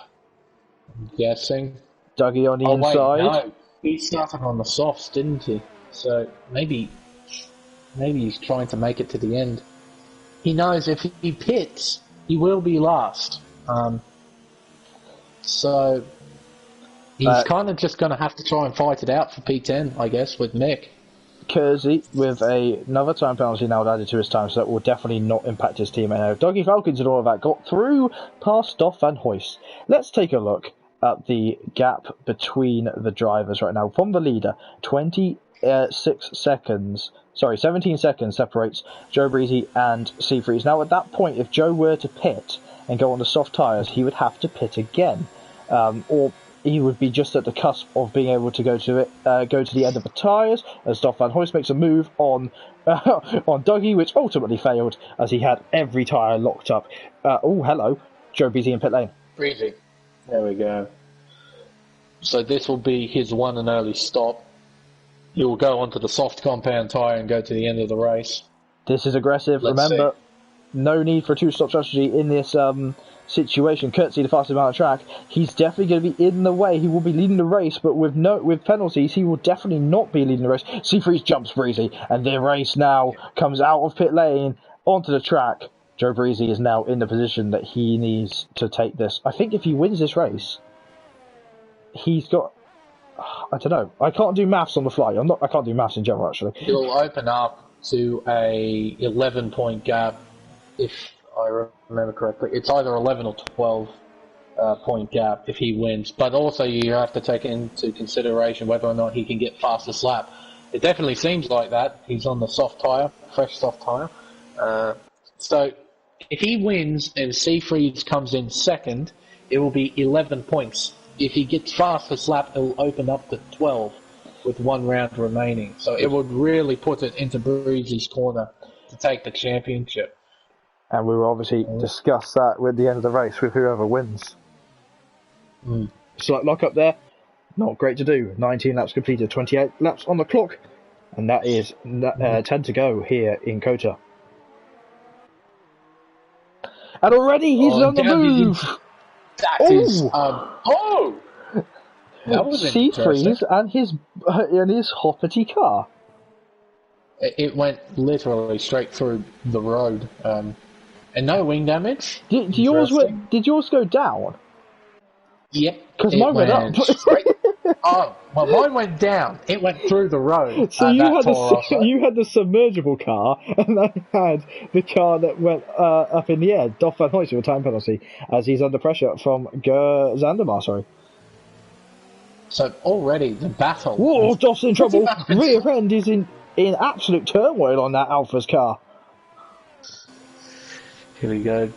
I'm guessing. Dougie on the inside. Wait, no. He started on the softs, didn't he? So maybe he's trying to make it to the end. He knows if he pits, he will be last. So he's kind of just going to have to try and fight it out for P10, I guess, with Mick. Kersey with another time penalty now added to his time, so that will definitely not impact his team. Dougie Falcons and all of that got through past Stoff and Hoist. Let's take a look at the gap between the drivers right now. From the leader, 17 seconds separates Joe Breezy and Seafreeze. Now, at that point, if Joe were to pit and go on the soft tyres, he would have to pit again. Or he would be just at the cusp of being able to go to the end of the tyres, as Stoff Van Hoist makes a move on Dougie, which ultimately failed, as he had every tyre locked up. Hello. Joe Breezy in pit lane. Breezy. There we go. So this will be his one and only stop. He will go onto the soft compound tyre and go to the end of the race. This is aggressive. Remember, no need for a two-stop strategy in this situation. Kersey, the fastest man on track, he's definitely going to be in the way. He will be leading the race, but with penalties, he will definitely not be leading the race. Seafreeze jumps Breezy, and the race now comes out of pit lane onto the track. Joe Breezy is now in the position that he needs to take this. I think if he wins this race, he's got... I don't know. I can't do maths on the fly. I can't do maths in general, actually. He'll open up to a 11-point gap, if I remember correctly. It's either 11 or 12 point gap if he wins. But also you have to take into consideration whether or not he can get fastest lap. It definitely seems like that. He's on the soft tyre, fresh soft tyre. So if he wins and Seafreeze comes in second, it will be 11 points. If he gets fastest lap, it will open up to 12 with 1 round remaining. So it would really put it into Breezy's corner to take the championship. and we will obviously discuss that with the end of the race with whoever wins. Slight lock up there, not great to do. 19 laps completed, 28 laps on the clock, and that is 10 to go here in Kota. And already he's on the move. That is that was C3's and his hoppity car. It went literally straight through the road, and no wing damage. Did yours go down? Yep. Because mine went up. Well, mine went down. It went through the road. So you had the submergible car, and I had the car that went up in the air. Doff Van Hoyt with a time penalty, as he's under pressure from Zandemar, sorry. So already the battle... Whoa, Doff's in trouble. Rear end is in absolute turmoil on that Alpha's car. Here we go.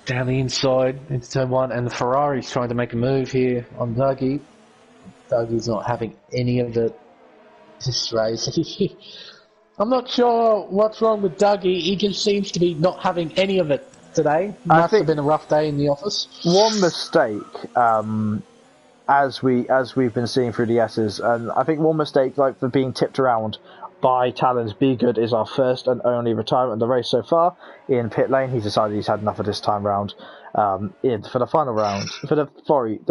Down the inside into turn 1, and the Ferrari's trying to make a move here on Dougie. Dougie's not having any of it this race. I'm not sure what's wrong with Dougie. He just seems to be not having any of it today. Must have been a rough day in the office. One mistake, as we've been seeing through the S's, and I think one mistake, like for being tipped around by Talon's Be Good, is our first and only retirement of the race so far. In pit lane, he's decided he's had enough of this time round. For the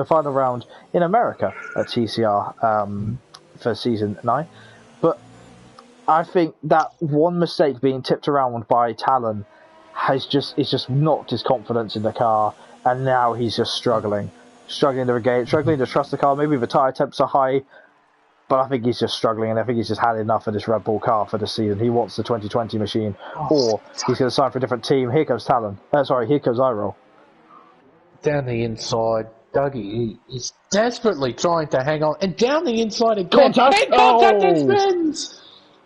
final round in America at TCR for season 9. But I think that one mistake, being tipped around by Talon, is just knocked his confidence in the car, and now he's just struggling to regain, struggling to trust the car. Maybe the tyre temps are high, but I think he's just struggling, and I think he's just had enough of this Red Bull car for the season. He wants the 2020 machine, or he's going to sign for a different team. Here comes Talon. Here comes Iroll. Down the inside, Dougie is desperately trying to hang on, and down the inside again. Contact! Spins!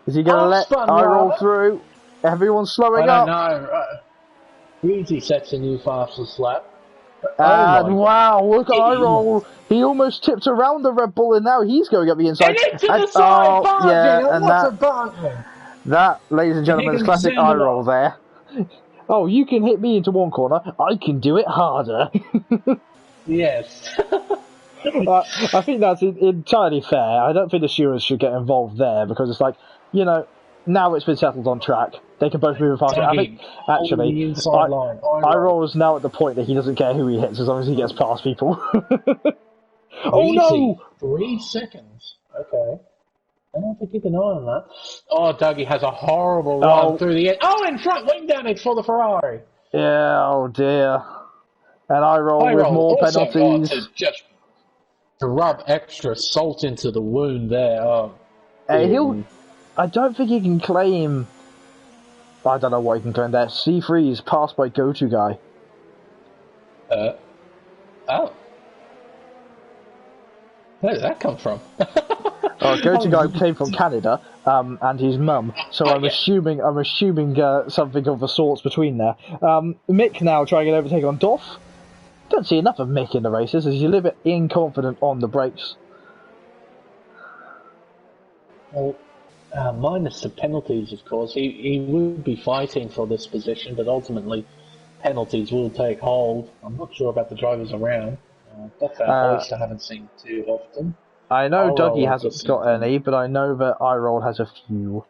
Is he going to let Iroll through? Everyone's slowing up. I don't know. Breezy sets a new fastest lap. And wow, look at Iroll. He almost tipped around the Red Bull, and now he's going up the inside. And into the side, that, ladies and gentlemen, is classic Iroll there. Oh, you can hit me into one corner, I can do it harder. Yes. I think that's entirely fair. I don't think the stewards should get involved there, because it's like, now it's been settled on track. They can both move faster. I think, actually, Iroll is now at the point that he doesn't care who he hits as long as he gets past people. Oh no! 3 seconds. Okay. I don't have to keep an eye on that. Oh, Dougie has a horrible run through the end. Oh, in front, wing damage for the Ferrari. Yeah, oh dear. And Iroll with more penalties. To rub extra salt into the wound there. I don't think he can claim... I don't know what he can claim there. C3 is passed by Go-To Guy. Where did that come from? Go-To Guy came from Canada, and his mum. So I'm assuming something of the sorts between there. Mick now trying an overtake on Doff. Don't see enough of Mick in the races, as he's a little bit inconfident on the brakes. Well, minus the penalties, of course. He would be fighting for this position, but ultimately penalties will take hold. I'm not sure about the drivers around. That's a voice I haven't seen too often. I know Dougie hasn't got any, but I know that Iroll has a few.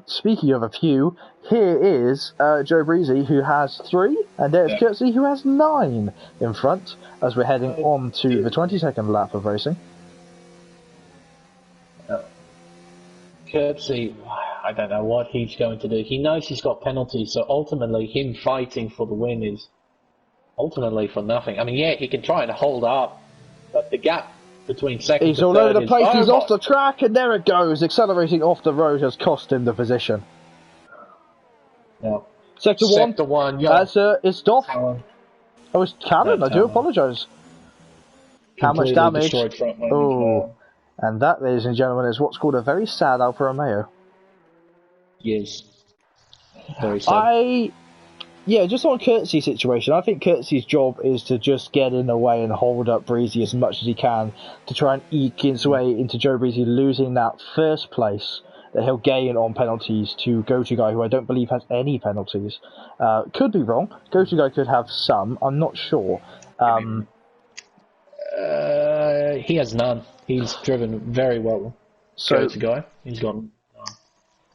Speaking of a few, here is Joe Breezy, who has 3, and there's Kurtzy, who has 9 in front, as we're heading on to the 22nd lap of racing. Kurtzy, I don't know what he's going to do. He knows he's got penalties, so ultimately him fighting for the win is ultimately for nothing. I mean, yeah, he can try and hold up, but the gap between second He's all over the place, he's off the track, and there it goes. Accelerating off the road has cost him the position. Yeah. Sector 1, yeah. It's Doff. Oh, it's Cannon, I do apologise. How much damage? Oh. And that, ladies and gentlemen, is what's called a very sad Alfa Romeo. Yes. Very sad. Just on Kurtzy's situation, I think Kurtzy's job is to just get in the way and hold up Breezy as much as he can to try and eke his way into Joe Breezy losing that first place that he'll gain on penalties to Go-To-Guy, who I don't believe has any penalties. Could be wrong. Go-To-Guy could have some. I'm not sure. He has none. He's driven very well. Go-To-Guy. He's gone.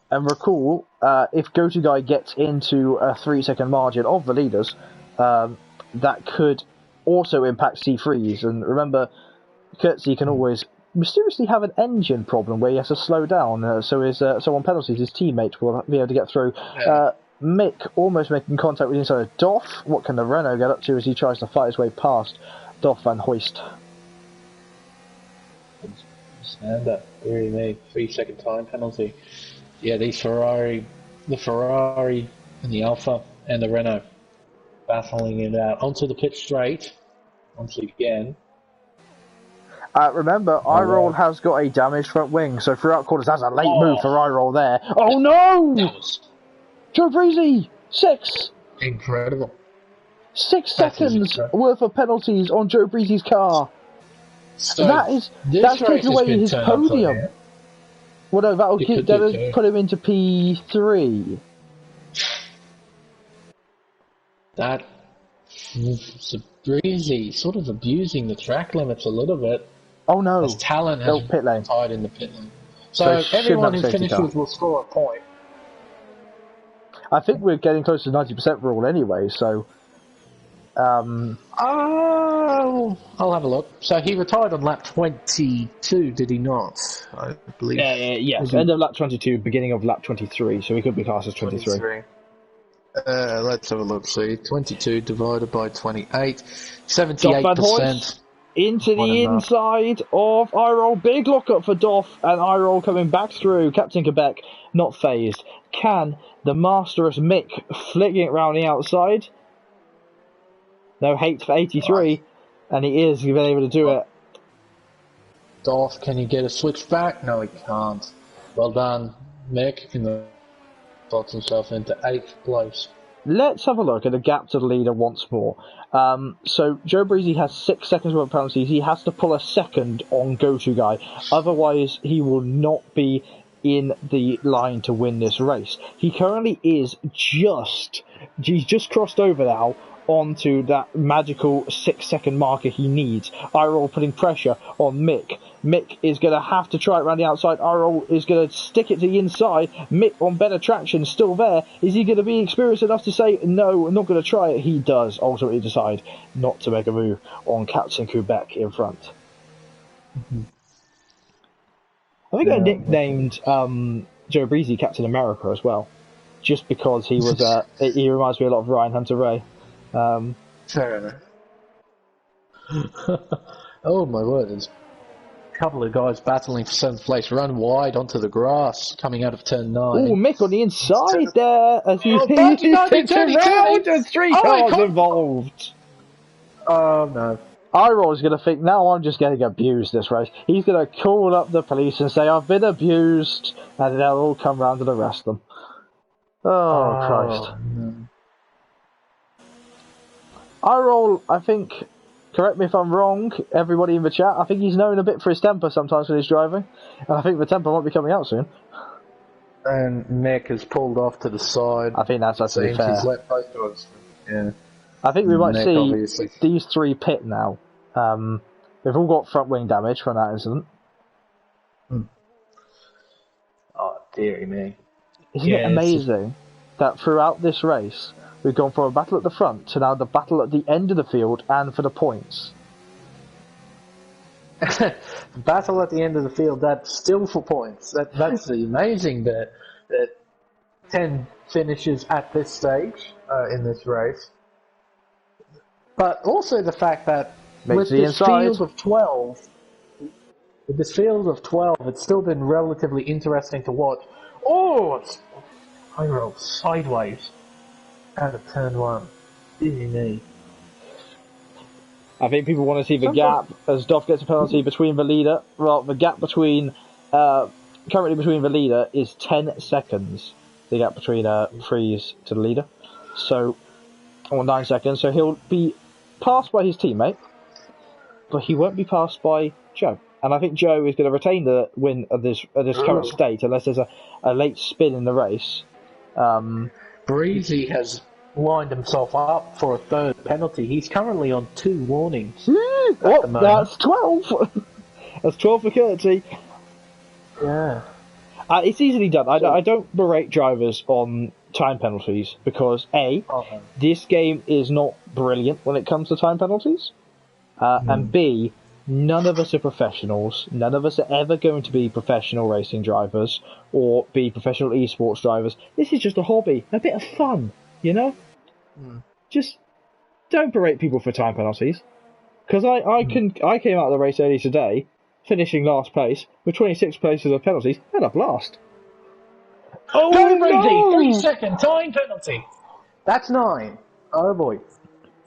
And recall, if Go-To-Guy gets into a 3-second margin of the leaders, that could also impact C3s. And remember, Kurtzy can always mysteriously have an engine problem where he has to slow down. So on penalties, his teammate will be able to get through. Yeah. Mick almost making contact with the inside of Doff. What can the Renault get up to as he tries to fight his way past Doff and Hoist? Stand up. Really made 3-second time penalty. Yeah, the Ferrari and the Alpha and the Renault battling it out onto the pit straight once again. Remember, iRoll has got a damaged front wing, so throughout quarters, that's a late move for iRoll there. Oh no! Joe Breezy! 6! Incredible. 6 seconds worth of penalties on Joe Breezy's car. So that's taken away his podium. Well, no, that'll put him into P3. That Breezy sort of abusing the track limits a little bit. Oh no! As talent has pit lane. tied in the pit lane. So everyone who finishes will score a point. I think we're getting close to 90% rule anyway, so... I'll have a look. So he retired on lap 22, did he not? I believe. Yes, end of lap 22, beginning of lap 23, so he could be classed as 23. Let's have a look. See, 22 divided by 28, 78%. Into the inside of iRoll. Big lockup for Doff, and iRoll coming back through. Captain Quebec not phased. Can the masterous Mick flicking it round the outside? No hate for 83, and he is been able to do it. Doff, can you get a switch back? No, he can't. Well done, Mick. Got himself into 8th place. Let's have a look at the gap to the leader once more. So Joe Breezy has 6 seconds worth of penalties. He has to pull a second on Go-To-Guy. Otherwise, he will not be in the line to win this race. He currently is he's just crossed over now onto that magical 6-second marker he needs. iRoll putting pressure on Mick. Mick is going to have to try it around the outside. iRoll is going to stick it to the inside. Mick on better traction, still there. Is he going to be experienced enough to say, no, I'm not going to try it? He does ultimately decide not to make a move on Captain Quebec in front. Mm-hmm. I think I nicknamed Joe Breezy Captain America as well, just because he was. He reminds me a lot of Ryan Hunter-Ray. Fair enough. Oh my word, there's a couple of guys battling for 7th place. Run wide onto the grass coming out of turn 9. Oh, Mick on the inside there as he's around. There's 3 cars involved. Oh no. iRoll's going to think, now I'm just getting abused this race. He's going to call up the police and say, I've been abused, and they'll all come round and arrest them. Oh Christ. No. iRoll, I think, correct me if I'm wrong, everybody in the chat, I think he's known a bit for his temper sometimes when he's driving, and I think the temper might be coming out soon. And Mick has pulled off to the side. I think that's actually fair. He's let both of us. Yeah. I think we might see these 3 pit now. They've all got front wing damage from that incident. Oh, dearie me. Isn't it amazing that throughout this race, we've gone from a battle at the front to now the battle at the end of the field and for the points? Battle at the end of the field, that's still for points. That's the amazing bit. That 10 finishes at this stage in this race. But also the fact that with this field of 12, it's still been relatively interesting to watch. Oh, I rolled sideways out of turn 1. Dear me. I think people want to see the gap as Doff gets a penalty between the leader. Well, the gap between currently between the leader is 10 seconds. The gap between Freeze to the leader, or 9 seconds. So he'll be passed by his teammate, but he won't be passed by Joe. And I think Joe is going to retain the win at this current state, unless there's a late spin in the race. Breezy has lined himself up for a third penalty. He's currently on 2 warnings. Oh, that's 12. That's 12 for Courtesy. Yeah. It's easily done. I don't berate drivers on time penalties because this game is not brilliant when it comes to time penalties, and B, none of us are professionals. None of us are ever going to be professional racing drivers or be professional esports drivers. This is just a hobby, a bit of fun, you know? Just don't berate people for time penalties. Because I came out of the race early today, finishing last place, with 26 places of penalties, had a blast. Oh, no! 3-second time penalty! That's 9. Oh boy.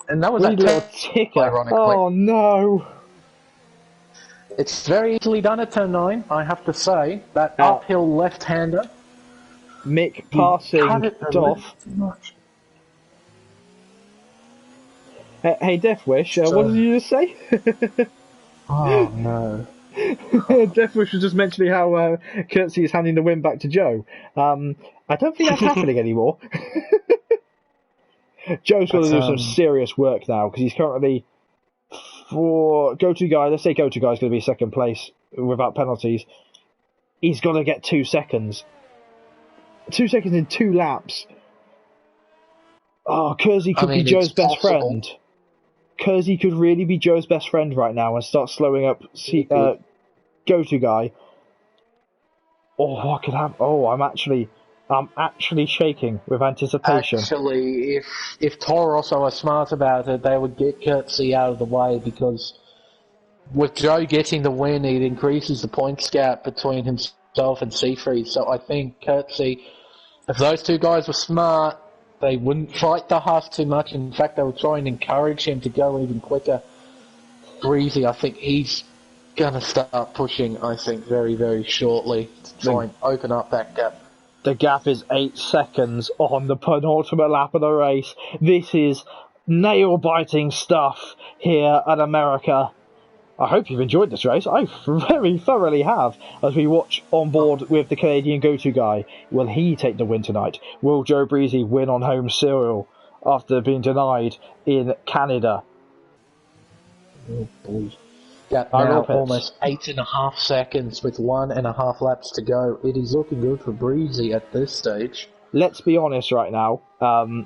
And that was a little ticker. Ironically. Oh no! It's very easily done at turn 9, I have to say. That uphill left-hander. Mick passing Doff. Hey, Deathwish, what did you just say? Oh no. Deathwish was just mentioning how Courtesy is handing the win back to Joe. I don't think that's happening anymore. Joe's got to do some serious work now, because he's currently, for go-to guy, let's say go-to guy's going to be second place without penalties. He's got to get 2 seconds. 2 seconds in 2 laps. Oh, Kersey could be Joe's best friend. Kersey could really be Joe's best friend right now and start slowing up go-to guy. Oh, what could happen? Oh, I'm actually shaking with anticipation. Actually, if Toro Rosso are smart about it, they would get Courtesy out of the way, because with Joe getting the win, it increases the points gap between himself and Seafreeze. So I think Courtesy, if those 2 guys were smart, they wouldn't fight the Huff too much. In fact, they would try and encourage him to go even quicker. Breezy, I think he's going to start pushing, I think, very, very shortly to try and open up that gap. The gap is 8 seconds on the penultimate lap of the race. This is nail-biting stuff here at America. I hope you've enjoyed this race. I very thoroughly have, as we watch on board with the Canadian go-to guy. Will he take the win tonight? Will Joe Breezy win on home soil after being denied in Canada? Oh boy. Got now almost 8.5 seconds with 1.5 laps to go. It is looking good for Breezy at this stage. Let's be honest right now.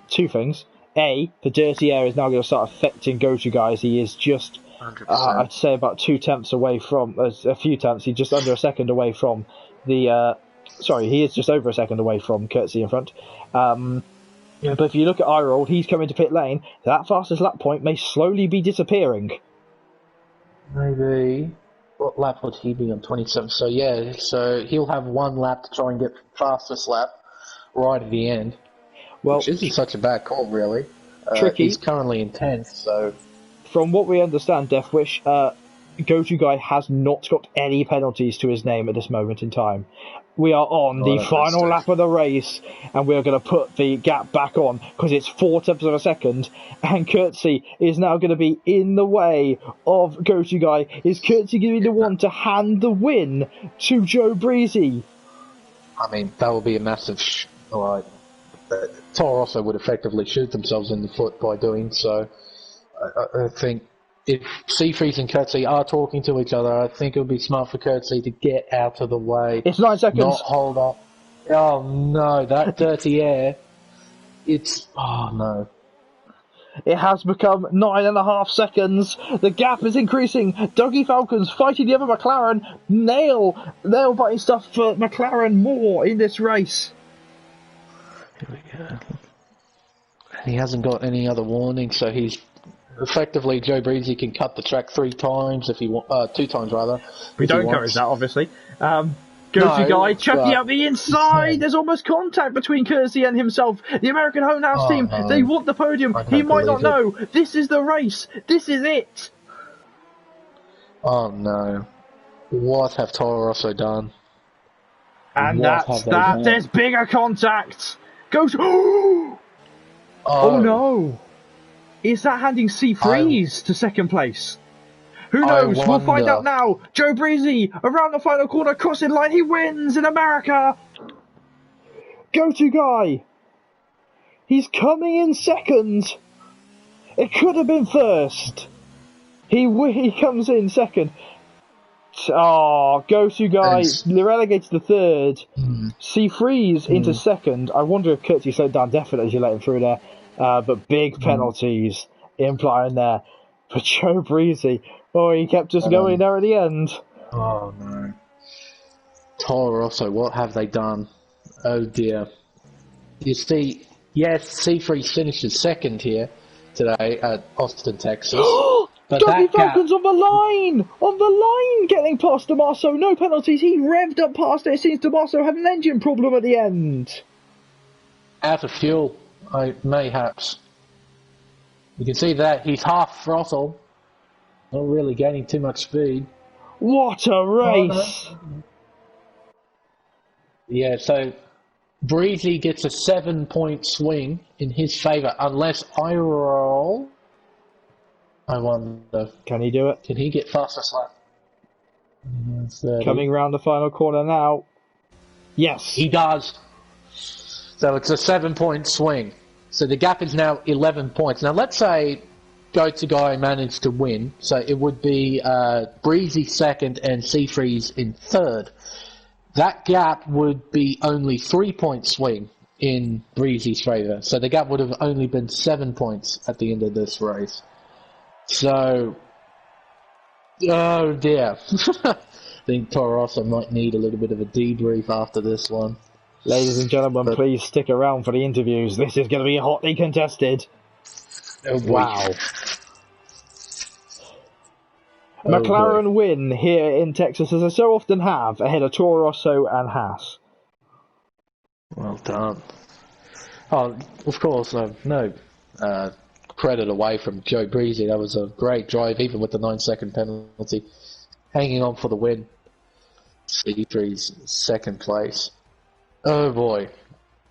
2 things. A, the dirty air is now going to start affecting go-to guys. He is just... I'd say about 2 tenths away from, a few tenths, he's just under a second away from the, he is just over a second away from Courtesy in front. But if you look at Irold, he's coming to pit lane, that fastest lap point may slowly be disappearing. Maybe. What lap would he be on? 27. So yeah, so he'll have 1 lap to try and get fastest lap right at the end. Well, which isn't such a bad call, really. Tricky. He's currently in 10th, so... From what we understand, Deathwish, go-to guy has not got any penalties to his name at this moment in time. We are on the final lap of the race, and we are going to put the gap back on, because it's 4 tenths of a second, and Courtesy is now going to be in the way of go-to guy. Is Courtesy going to be the one to hand the win to Joe Breezy? I mean, that would be a massive... Toro Rosso would effectively shoot themselves in the foot by doing so. I think if Seafreeze and Courtesy are talking to each other, I think it would be smart for Courtesy to get out of the way. It's 9 seconds. Not hold up. Oh no, that dirty air. It's... Oh no. It has become 9.5 seconds. The gap is increasing. Dougie Falcons fighting the other McLaren. Nail-biting stuff for McLaren more in this race. Here we go. He hasn't got any other warning, so he's... Effectively, Joe Breezy can cut the track 3 times if he 2 times rather. We don't encourage that, obviously. Go-to guy chucking out the inside. There's almost contact between Kersey and himself. The American Home House team, they want the podium. He might not know. This is the race. This is it. Oh no! What have Toro Rosso done? And that's that. There's bigger contact. Oh no! Is that handing Seafreeze to second place? Who I knows? We'll find wonder. out now. Joe Breezy, around the final corner, crossing line, he wins in America. Go-to guy. He's coming in second. It could have been first. He comes in second. Oh, go-to guy relegated to third. C3's into second. I wonder if Curtsy slowed down definitely as you let him through there. But big penalties implying there. For Joe Breezy. Oh, he kept just going there at the end. Oh no. Toro Rosso, what have they done? Oh dear. You see, yes, C3 finishes second here today at Austin, Texas. But Dougie that gap, Falcon's on the line, getting past Tommaso. No penalties. He revved up past it. It seems Tommaso had an engine problem at the end. out of fuel, mayhaps. You can see that he's half throttle, not really gaining too much speed. What a race! Oh, no. Yeah, so Breezy gets a 7-point swing in his favour, unless I roll. I wonder. Can he do it? Can he get faster slap? Coming round the final corner now. Yes. He does. So it's a 7-point swing. So the gap is now 11 points. Now let's say Go-To Guy managed to win. So it would be Breezy second and C3's in third. That gap would be only 3-point swing in Breezy's favour. So the gap would have only been 7 points at the end of this race. So, oh dear. I think Toro Rosso might need a little bit of a debrief after this one. Ladies and gentlemen, please stick around for the interviews. This is going to be hotly contested. Oh, wow. McLaren win here in Texas, as they so often have, ahead of Toro Rosso and Haas. Well done. Oh, of course, no credit away from Joe Breezy. That was a great drive, even with the 9-second penalty. Hanging on for the win. C3's second place. Oh boy,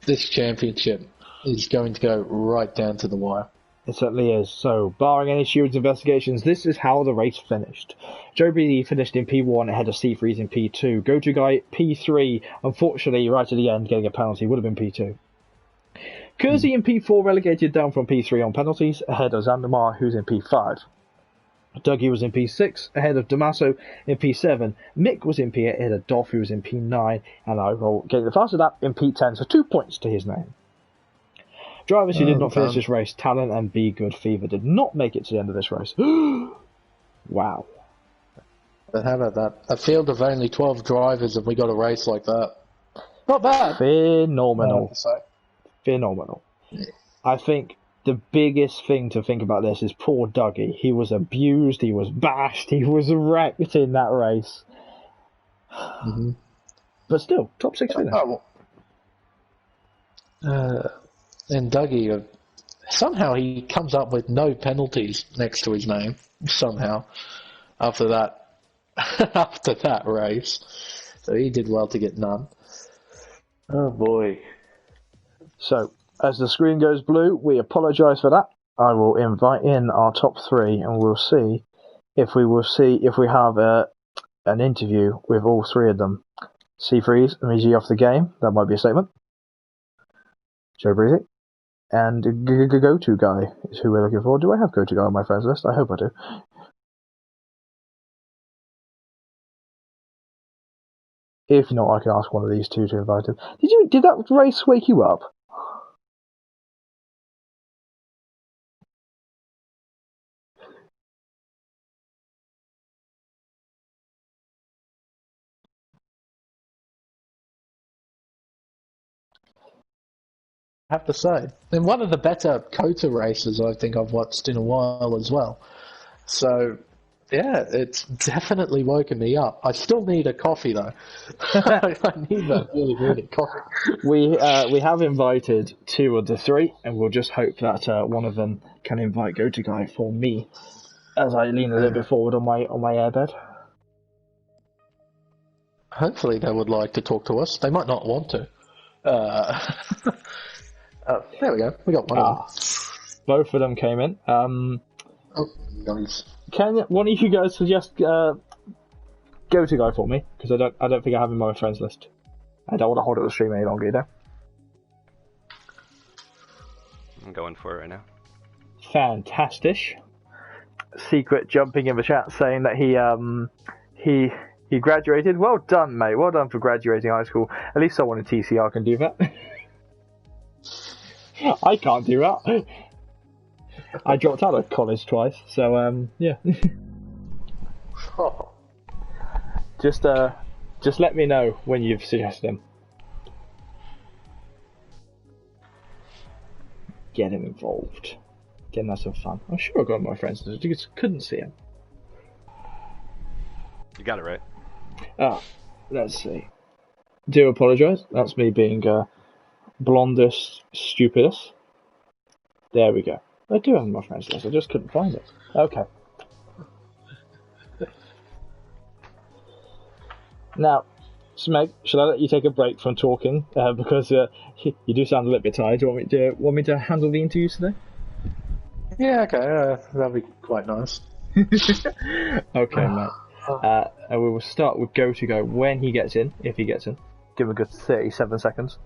this championship is going to go right down to the wire. It certainly is. So, barring any steward's investigations, this is how the race finished. Joe Breezy finished in P1 ahead of C3's in P2. Go-To Guy P3, unfortunately, right at the end, getting a penalty, would have been P2. Kersey in P4 relegated down from P3 on penalties, ahead of Zandamar, who's in P5. Dougie was in P6, ahead of Damaso in P7. Mick was in P8, ahead of Dolph, who was in P9. And I will get the fastest lap in P10, so 2 points to his name. Drivers who did not finish this race, Talon and Be Good Fever, did not make it to the end of this race. Wow. But how about that? A field of only 12 drivers, and we got a race like that. Not bad. Phenomenal. Phenomenal. Yeah. I think the biggest thing to think about this is poor Dougie. He was abused, he was bashed, he was wrecked in that race. Mm-hmm. But still, top 6 finish. And Dougie, somehow he comes up with no penalties next to his name. Somehow, after that race, so he did well to get none. Oh boy. So, as the screen goes blue, we apologise for that. I will invite in our top 3, and we'll see if we have an interview with all 3 of them. C3's immediately off the game. That might be a statement. Joe Breezy. And Go-To Guy is who we're looking for. Do I have Go-To Guy on my friends list? I hope I do. If not, I can ask one of these 2 to invite him. Did that race wake you up? I have to say, and one of the better COTA races I think I've watched in a while as well. So, yeah, it's definitely woken me up. I still need a coffee though. I need that really coffee. We have invited 2 of the 3, and we'll just hope that one of them can invite Go-To Guy for me as I lean a little bit forward on my airbed. Hopefully, they would like to talk to us. They might not want to. There we go. We got one of them. Both of them came in. Oh, nice. Can one of you guys suggest go to guy for me? Because I don't think I have him on my friends list. I don't want to hold up the stream any longer, you know. I'm going for it right now. Fantastic. Secret jumping in the chat saying that he graduated. Well done, mate. Well done for graduating high school. At least someone in TCR can do that. I can't do that. I dropped out of college twice, so yeah. Oh. Just let me know when you've suggested him. Get him involved. Get him some fun. I'm sure I got my friends. I just couldn't see him. You got it right. Let's see. Do apologise. That's me being blondest, stupidest. There we go. I do have my friends list. I just couldn't find it. Okay. Now, Smeg, should I let you take a break from talking because you do sound a little bit tired? Do you want me to handle the interviews today? Yeah, okay. That'd be quite nice. Okay, mate. And we will start with Go when he gets in, if he gets in. Give him a good 37 seconds.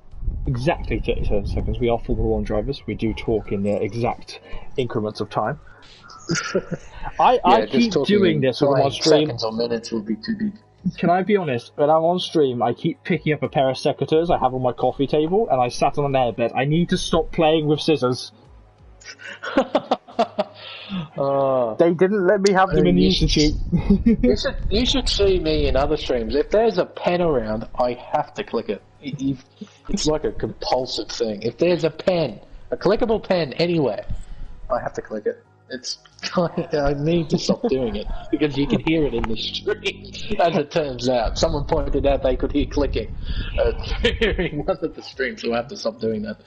Exactly 37 seconds. We are Formula 1 drivers. We do talk in exact increments of time. I keep doing this when I'm on stream. Seconds or minutes would be too deep. Can I be honest? When I'm on stream, I keep picking up a pair of secateurs I have on my coffee table, and I sat on an airbed. I need to stop playing with scissors. They didn't let me have them in the institute. You should see me in other streams. If there's a pen around, I have to click it. It's like a compulsive thing. If there's a pen, a clickable pen anywhere, I have to click it. I need to stop doing it because you can hear it in the stream. As it turns out, someone pointed out they could hear clicking during one of the streams, so I have to stop doing that.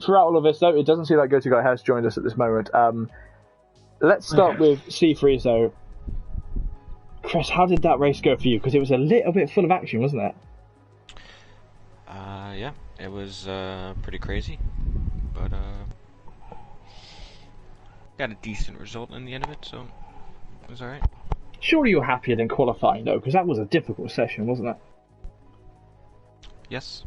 Throughout all of this, though, it doesn't seem like GoToGuy has joined us at this moment. Let's start with C3, though. Chris, how did that race go for you? Because it was a little bit full of action, wasn't it? Yeah, it was pretty crazy, but got a decent result in the end of it, so it was alright. Surely you're happier than qualifying, though, because that was a difficult session, wasn't it? Yes.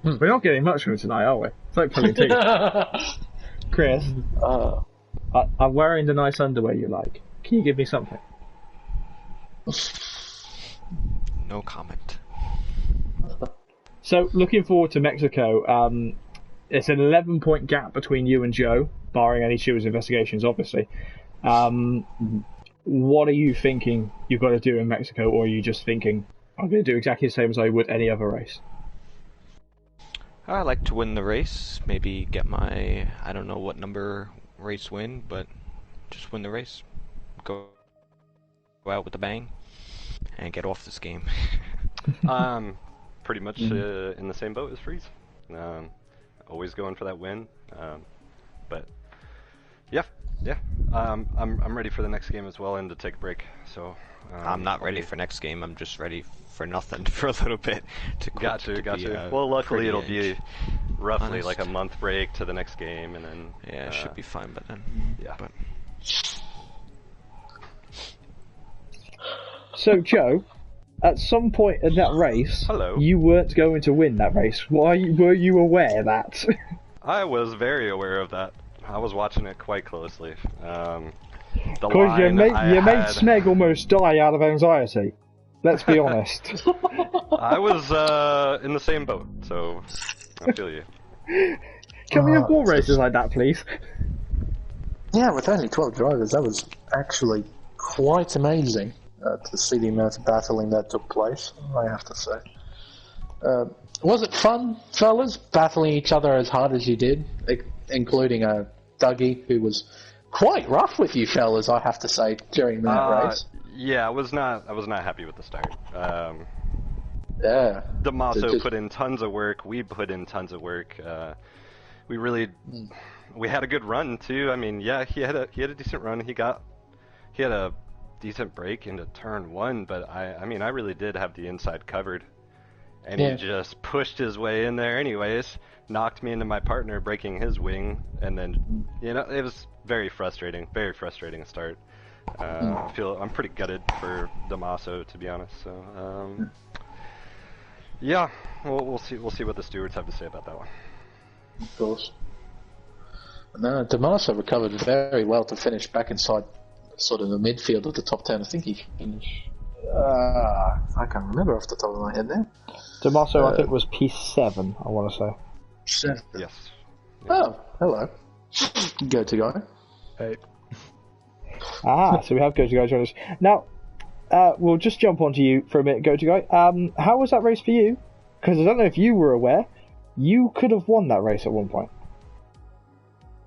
We're not getting much from tonight, are we? It's like pulling teeth. Chris, I'm wearing the nice underwear you like. Can you give me something? No comment. So, looking forward to Mexico, it's an 11-point gap between you and Joe, barring any Chivas investigations, obviously. What are you thinking you've got to do in Mexico, or are you just thinking, I'm going to do exactly the same as I would any other race? I like to win the race, maybe get my, I don't know what number race win, but just win the race. Go out with a bang, and get off this game. Pretty much in the same boat as Freeze. Always going for that win. But yeah. I'm ready for the next game as well and to take a break. So I'm not ready for next game. I'm just ready for nothing for a little bit. Got you. Well, luckily it'll be roughly like a month break to the next game, and then yeah, it should be fine. But then yeah. So Joe, at some point in that race, you weren't going to win that race. Why were you aware of that? I was very aware of that. I was watching it quite closely. Because your mate Smeg almost die out of anxiety. Let's be honest. I was in the same boat, so I feel you. Can we have more races like that, please? Yeah, with only 12 drivers, that was actually quite amazing to see the amount of battling that took place, I have to say. Was it fun, fellas, battling each other as hard as you did, including Dougie, who was quite rough with you fellas, I have to say, during that race? Yeah, I was not happy with the start. Yeah. Damaso put in tons of work. We put in tons of work. We had a good run too. I mean, yeah, he had a decent run. He had a decent break into turn one, but I mean, I really did have the inside covered. and he just pushed his way in there anyways, knocked me into my partner, breaking his wing, and then, it was very frustrating to start. I'm pretty gutted for Damaso, to be honest. So, yeah, we'll see what the stewards have to say about that one. Of course. No, Damaso recovered very well to finish back inside sort of the midfield of the top 10. I think he finished... I can't remember off the top of my head now. Damaso, I think, was P7, I want to say. 7? Yes. Oh, hello. Go to guy. Hey. So we have Go to Guy join us. Now, we'll just jump onto you for a minute, Go to Guy. How was that race for you? Because I don't know if you were aware, you could have won that race at one point.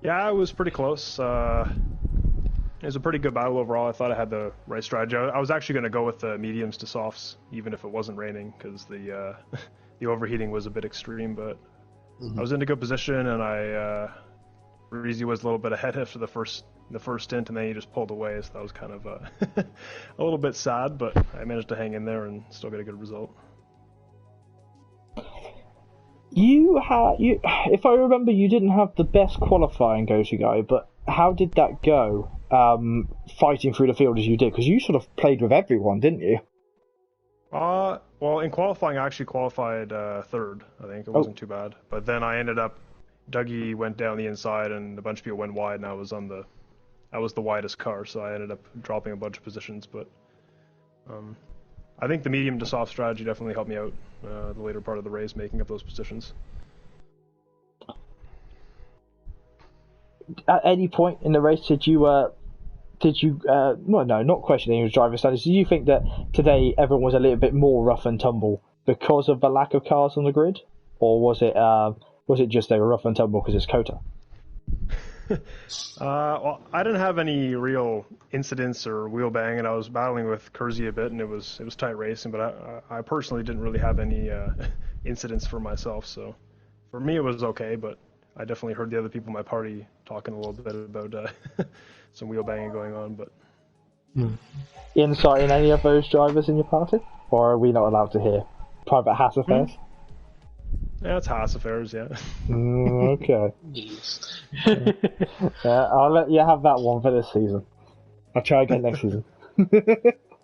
Yeah, it was pretty close. It was a pretty good battle overall. I thought I had the right strategy. I was actually going to go with the mediums to softs, even if it wasn't raining, because the the overheating was a bit extreme. But I was in a good position, and Breezy was a little bit ahead after the first stint, and then he just pulled away. So that was kind of a little bit sad, but I managed to hang in there and still get a good result. If I remember, you didn't have the best qualifying Go-To Guy, but how did that go, fighting through the field as you did? Because you sort of played with everyone, didn't you? Well, in qualifying, I actually qualified third. I think it wasn't too bad. But then I ended up, Dougie went down the inside, and a bunch of people went wide, and I was the widest car, so I ended up dropping a bunch of positions. But I think the medium to soft strategy definitely helped me out the later part of the race, making up those positions. At any point in the race, did you not questioning his driver's standards, did you think that today everyone was a little bit more rough and tumble because of the lack of cars on the grid? Or was it just they were rough and tumble because it's Kota? Well, I didn't have any real incidents or wheel bang, and I was battling with Kersey a bit, and it was tight racing, but I personally didn't really have any incidents for myself, so for me it was okay, but I definitely heard the other people in my party talking a little bit about some wheel banging going on. But insight in any of those drivers in your party, or are we not allowed to hear private Haas affairs? Yeah, it's Haas affairs, yeah. Okay. I'll let you have that one for this season. I'll try again next season.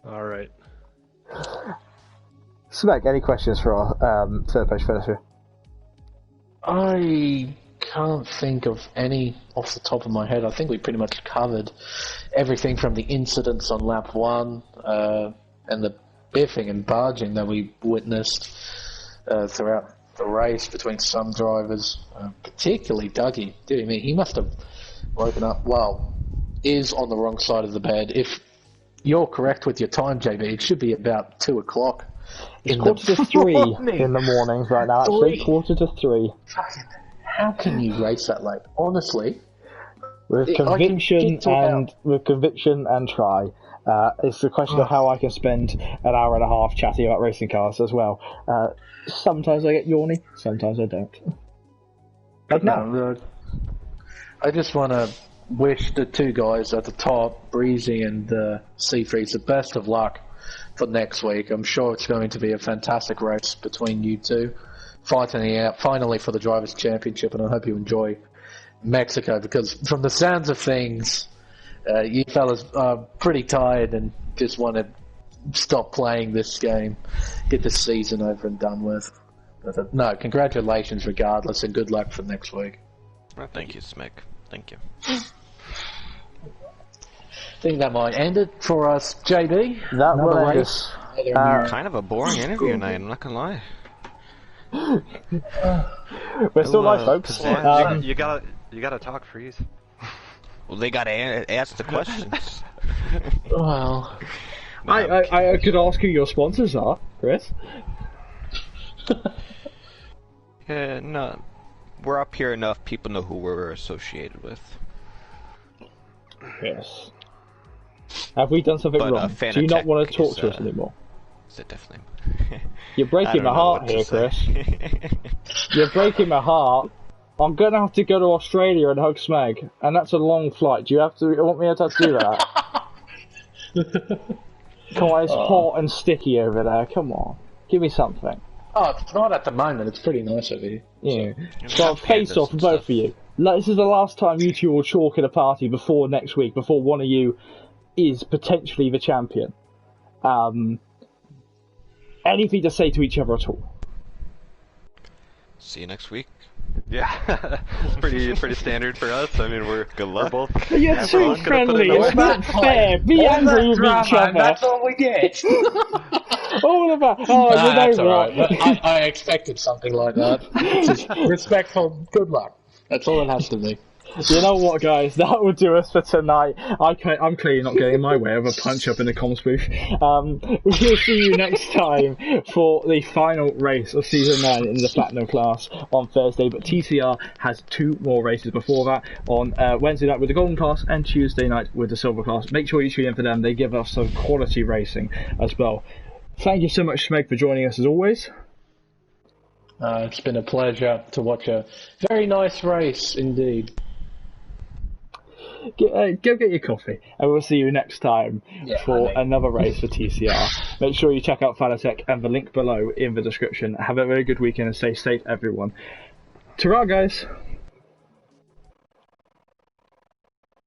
All right. Smek, any questions for our third place finisher? I can't think of any off the top of my head. I think we pretty much covered everything from the incidents on lap 1 and the biffing and barging that we witnessed throughout the race between some drivers, particularly Dougie. Dear me, he must have woken up, is on the wrong side of the bed. If you're correct with your time, JB, it should be about 2 o'clock. It's quarter to 3 in the mornings right now, actually. Quarter to 3. Fucking, how can you race that late? Honestly. With conviction and try. It's a question of how I can spend an hour and a half chatting about racing cars as well. Sometimes I get yawny, sometimes I don't. But no. I just want to wish the two guys at the top, Breezy and C3, the best of luck for next week. I'm sure it's going to be a fantastic race between you two, fighting it out finally for the Drivers' Championship, and I hope you enjoy Mexico, because from the sounds of things, you fellas are pretty tired and just want to stop playing this game, get the season over and done with. But, no, congratulations regardless, and good luck for next week. Well, thank you, Smek. Thank you. I think that might end it for us, JB. That will end us. Kind of a boring interview tonight, I'm not gonna lie. We're still live, folks. You gotta talk, Freeze. Well, they gotta ask the questions. Well, No, I could ask who your sponsors are, Chris. Yeah, no. We're up here enough, people know who we're associated with. Yes. Have we done something wrong? Do you not want to talk to us anymore? Is it definitely? You're breaking my heart here, Chris. You're breaking my heart. I'm gonna have to go to Australia and hug Smeg, and that's a long flight. Do you want me to do that? Come on, it's hot and sticky over there. Come on, give me something. Oh, it's not at the moment. It's pretty nice over here. Yeah. So face off for both of you. This is the last time you two will chalk in a party before next week, before one of you is potentially the champion. Anything to say to each other at all? See you next week. Yeah, it's pretty standard for us. I mean, we're both. You're too everyone's gonna put friendly. in the It's work. not fair. Be angry with each other. That's all we get. All about. Oh, you know That's what? alright. I expected something like that. Just respectful. Good luck. That's all it has to be. You know what, guys? That will do us for tonight. I'm clearly not getting in my way of a punch up in the comms booth. We'll see you next time for the final race of Season 9 in the Platinum class on Thursday. But TCR has 2 more races before that on Wednesday night with the Golden class and Tuesday night with the Silver class. Make sure you tune in for them. They give us some quality racing as well. Thank you so much, Smeg, for joining us as always. It's been a pleasure to watch a very nice race indeed. Go get your coffee, and we'll see you next time for another race for TCR. Make sure you check out Fanatec and the link below in the description. Have a very good weekend and stay safe, everyone. Ta-ra, guys!